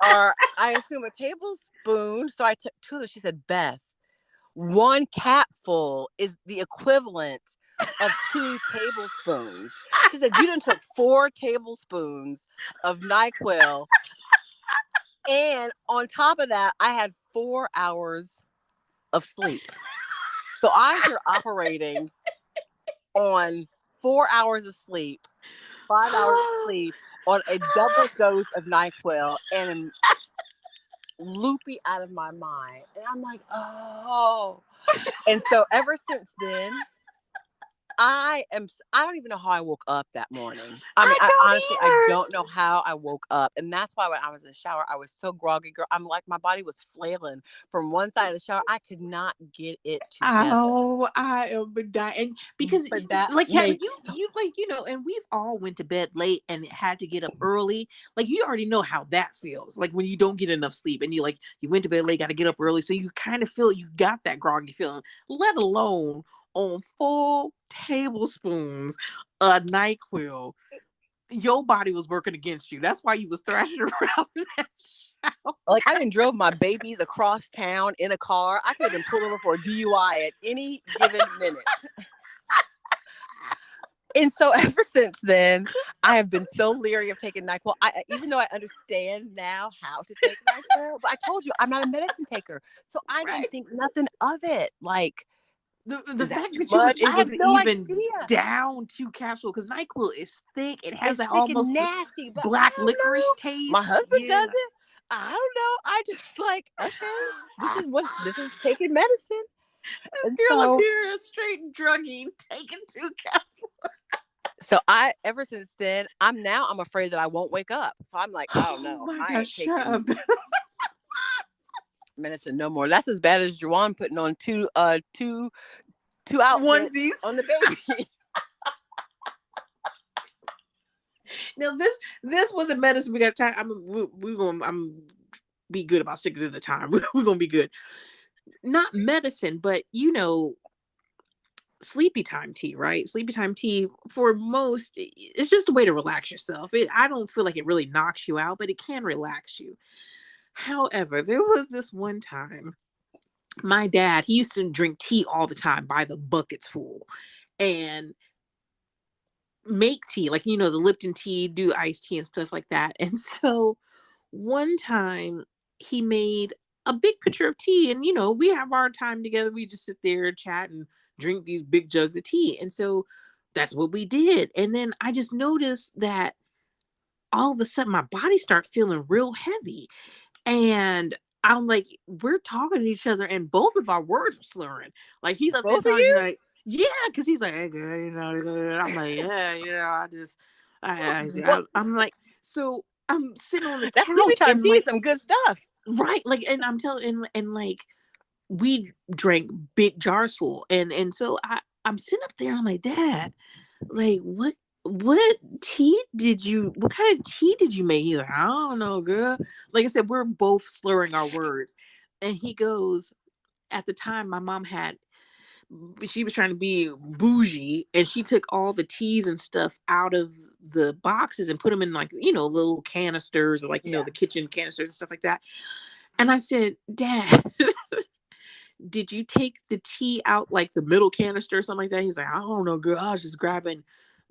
are, I assume, a tablespoon. So I took 2 of them. She said, Beth, 1 capful is the equivalent of 2 tablespoons. She said, you done took 4 tablespoons of NyQuil. And on top of that, I had 4 hours of sleep. So I'm here operating on 4 hours of sleep, 5 hours of sleep on a double dose of NyQuil, and am loopy out of my mind. And I'm like, oh. And so ever since then, I don't even know how I woke up that morning. I mean, I I don't honestly, I either. don't know how I woke up. And that's why when I was in the shower, I was so groggy, girl. I'm like, my body was flailing from one side of the shower. I could not get it together. Oh, I am dying. And because But that like have makes you like and we've all went to bed late and had to get up early. Like you already know how that feels. Like when you don't get enough sleep and you went to bed late, got to get up early, so you kind of feel you got that groggy feeling. Let alone on full tablespoons of NyQuil, your body was working against you. That's why you was thrashing around in that shower. like I didn't drove my babies across town in a car. I could have been pulled over for a DUI at any given minute. And so ever since then, I have been so leery of taking NyQuil. Even though I understand now how to take NyQuil, but I told you I'm not a medicine taker, so I Right. didn't think nothing of it. Like, The is that fact too that you was much? I able had to no even idea. down 2 capsules, because NyQuil is thick. It has It's that thick and almost nasty, but I black don't licorice know. My taste. husband does Yeah. it. I don't know. I just like, okay, this is taking medicine. And Girl up so here, a straight druggie, taking 2 capsules. I ever since then, I'm afraid that I won't wake up. So I'm like, I don't Oh know. my I gosh, ain't shut taking up. medicine no more. That's as bad as Juwan putting on two outfits Onesies. on the baby. Now this was a medicine we got time. We gonna I'm be good about sticking to the time. We're gonna be good. Not medicine, but sleepy time tea, right? Sleepy time tea for most, it's just a way to relax yourself. I don't feel like it really knocks you out, but it can relax you. However, there was this one time my dad, he used to drink tea all the time by the buckets full and make tea, like the Lipton tea, do iced tea and stuff like that. And so one time he made a big pitcher of tea, and we have our time together, we just sit there and chat and drink these big jugs of tea. And so that's what we did. And then I just noticed that all of a sudden my body started feeling real heavy, and I'm like, we're talking to each other and both of our words are slurring. Like he's up there Both of talking you? like, yeah, because he's like, hey girl, I'm like, yeah, I just What? I'm like, so I'm sitting on the That sleepy couch time and tea is like, some good stuff. right, like, and I'm telling, and like we drank big jars full, and so I'm sitting up there, I'm like, Dad, like what what kind of tea did you make? He's like, I don't know, girl. Like I said, we're both slurring our words. And he goes, at the time my mom had, she was trying to be bougie, and she took all the teas and stuff out of the boxes and put them in, like, little canisters, or like, Yeah. the kitchen canisters and stuff like that. And I said, Dad, did you take the tea out like the middle canister or something like that? He's like, I don't know, girl. I was just grabbing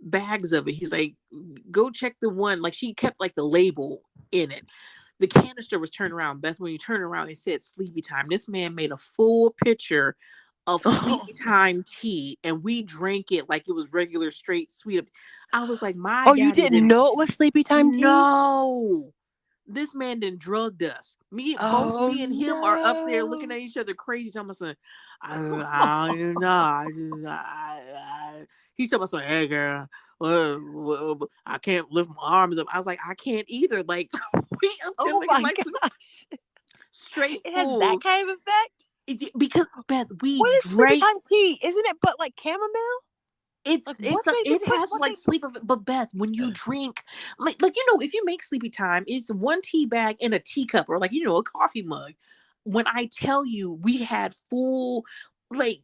bags of it. He's like, go check the one. Like she kept like the label in it. The canister was turned around. Beth, when you turn around, it said sleepy time. This man made a full pitcher of sleepy time tea, and we drank it like it was regular straight sweet. I was like, my Oh, you daddy didn't didn't know it was sleepy time tea? know. This man done drugged us. Both Oh me and him are up there looking no. at each other crazy. Talking about something, I don't even know. He's talking about something. Hey girl, I can't lift my arms up. I was like, I can't either. Like we up there Oh looking my like some gosh. straight It has that fools. kind of effect? Because Beth, we What is sleepy drank. time tea? Isn't it but like chamomile? Like what they do It put has what like they sleep of it, but Beth, when you drink, like if you make sleepy time, it's one tea bag in a teacup, or like a coffee mug. When I tell you, we had full, like,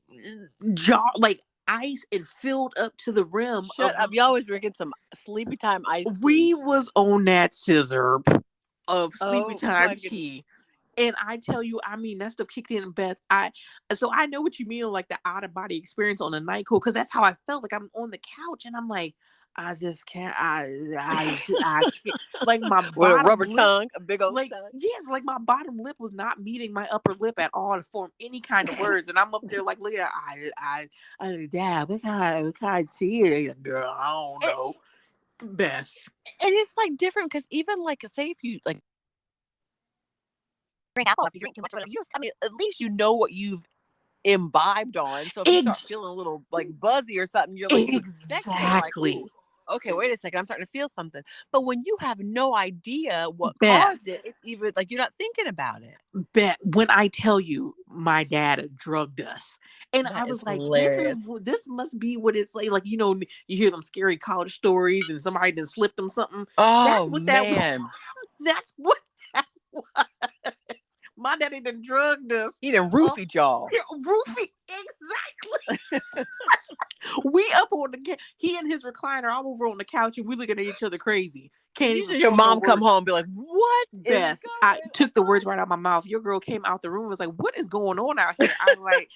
jar, like, ice, and filled up to the rim shut of, up. Y'all was drinking some sleepy time iced tea. we was on that scissor of sleepy Oh my time goodness. tea. And I tell you, I mean, that stuff kicked in, Beth. So I know what you mean, like the out of body experience on the night cool, because that's how I felt. Like I'm on the couch and I'm like, I just can't. I can't. Like my With a bottom rubber lip, tongue, a big old like tongue. yes, like my bottom lip was not meeting my upper lip at all to form any kind of words, and I'm up there like, look at Dad, we can't see it, girl. I don't And, know, Beth. and it's like different because even like say if you like drink alcohol, if you drink too much or whatever, you just, I mean, at least you know what you've imbibed on. So if you start Ex- feeling a little like buzzy or something, you're like you expect it. You're like, exactly, ooh, okay, wait a second, I'm starting to feel something. But when you have no idea what Beth. caused it, it's even like you're not thinking about it. Bet when I tell you my dad drugged us, and I That is was like, hilarious. this must be what it's like. Like, you know, you hear them scary college stories, and somebody done slipped them something. That's Oh what that was. man, That's what that was. My daddy done drugged us. he done Oh, roofied y'all. yeah, roofie, exactly. We up on he and his recliner. I'm over on the couch, and we looking at each other crazy. Can't even Usually your form no mom come word. home and be like, "What is Beth, I going took the on?" words right out of my mouth. Your girl came out the room and was like, what is going on out here? I was like,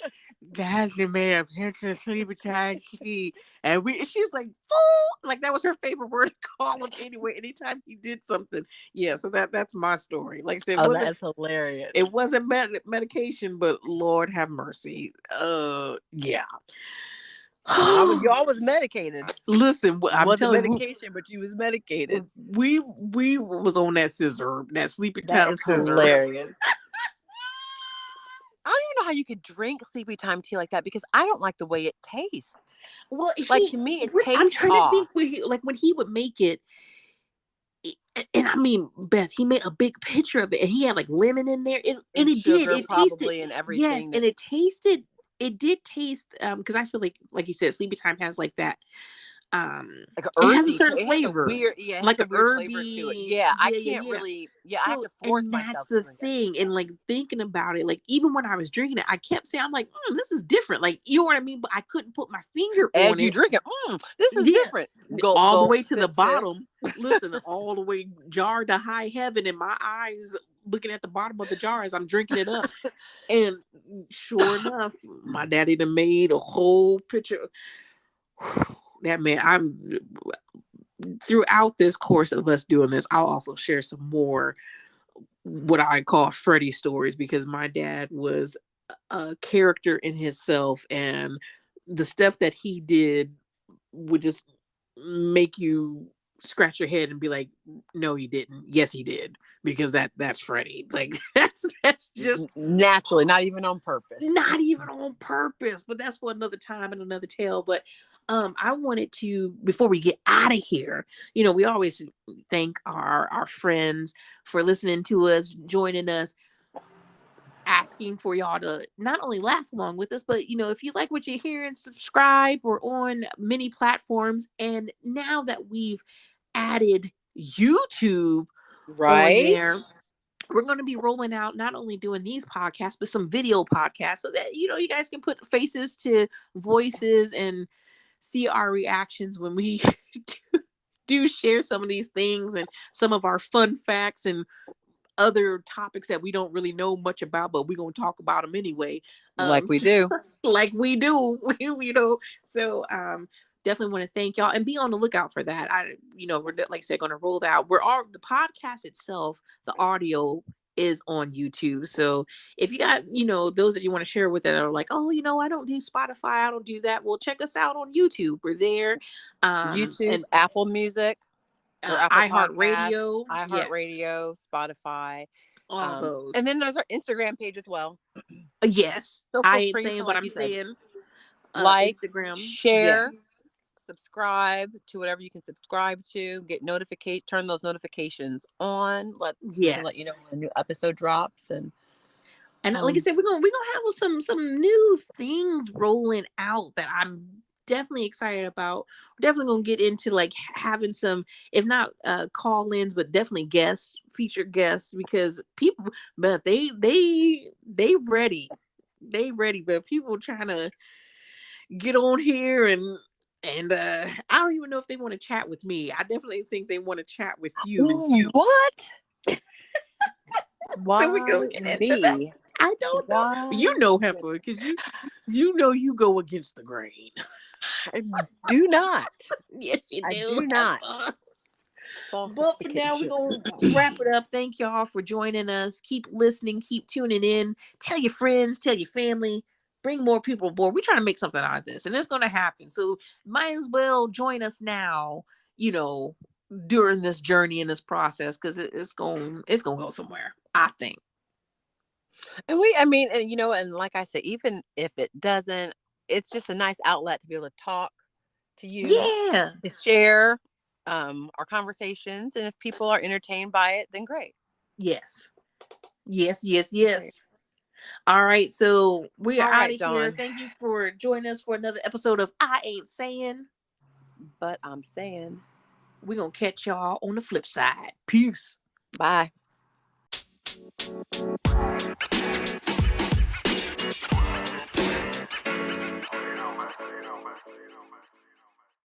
guys, they made a picture of sleepy time tea. And she's like, fool. Like that was her favorite word to call him anyway, anytime he did something. Yeah, so that's my story. Like I said, Oh, that's hilarious. it wasn't medication, but Lord have mercy. Yeah. Y'all was medicated. Listen, It I'm wasn't telling you, medication, but you was medicated. we was on that scissor, that sleepy That time is scissor. hilarious. I don't even know how you could drink sleepy time tea like that because I don't like the way it tastes. Well, Like to me, it I'm tastes trying to think off. when he would make it, and I mean, Beth, he made a big picture of it, and he had like lemon in there, and And sugar it tasted, probably and yes, everything and that it did taste, because I feel like you said, Sleepy Time has like that, like a it has a earthy certain it has a flavor, weird, yeah, it has like a a weird flavor to it. herby, Yeah, I yeah, yeah, can't yeah. really, yeah, I have So, to force and that's myself to the drink it. thing, and like thinking about it, like even when I was drinking it, I kept saying, I'm like, this is different, like you know what I mean, but I couldn't put my finger As on you it. drink it, this is Yeah, different. Gulp, all the gulp, way to the sip, sip. bottom. Listen, all the way jar to high heaven, and my eyes looking at the bottom of the jar as I'm drinking it up. And sure enough, my daddy done made a whole picture. That man, I'm throughout this course of us doing this, I'll also share some more what I call Freddy stories, because my dad was a character in himself, and the stuff that he did would just make you scratch your head and be like, no, he didn't. Yes, he did, because that's Freddie. Like that's just Naturally, not even on purpose. not even on purpose. But that's for another time and another tale. But I wanted to, before we get out of here, you know, we always thank our friends for listening to us, joining us, asking for y'all to not only laugh along with us, but you know, if you like what you're hearing, subscribe. We're on many platforms, and now that we've added YouTube on Right? there, we're going to be rolling out not only doing these podcasts, but some video podcasts, so that you know, you guys can put faces to voices and see our reactions when we do share some of these things and some of our fun facts and other topics that we don't really know much about, but we're gonna talk about them anyway. Like we So, do. like we do, you know. So definitely want to thank y'all and be on the lookout for that. You know, we're like I said, gonna roll that out. We're all the podcast itself, the audio is on YouTube. So if you got, you know, those that you want to share with that are like, oh, you know, I don't do Spotify, I don't do that. Well, check us out on YouTube. We're there. YouTube, And Apple Music or Apple Podcasts, iHeartRadio, yes, iHeartRadio, Spotify. all And those. then there's our Instagram page as well. Yes, So I feel ain't free saying to, what like I'm you said, saying. like, Instagram, share, yes, subscribe to whatever you can subscribe to, get notificate, turn those notifications on. So we can let you yes. know when a new episode drops. And And like I um, said, we're gonna have some new things rolling out that I'm definitely excited about. We're definitely gonna get into like having some, if not call-ins, but definitely guests, featured guests, because people, but they ready. They ready, but people trying to get on here and I don't even know if they want to chat with me. I definitely think they want to chat with you. what? So we Why gonna get into that. me? I don't know. You Why? know, Heifer, because you know you go against the grain. I do not. Yes, you I do, do not. Heifer. But for now, we're Falsification. going to wrap it up. Thank y'all for joining us. Keep listening, keep tuning in. Tell your friends, tell your family, bring more people aboard. We're trying to make something out of this, and it's going to happen. So, might as well join us now, you know, during this journey and this process because it's going to go somewhere, I think. And and and like I said, even if it doesn't, it's just a nice outlet to be able to talk to you, Yeah. to share our conversations. And if people are entertained by it, then great. Yes. Yes, yes, Great. yes. All right. So we are All out right, of here. Dawn. Thank you for joining us for another episode of I Ain't Saying. But I'm saying We're going to catch y'all on the flip side. Peace. bye.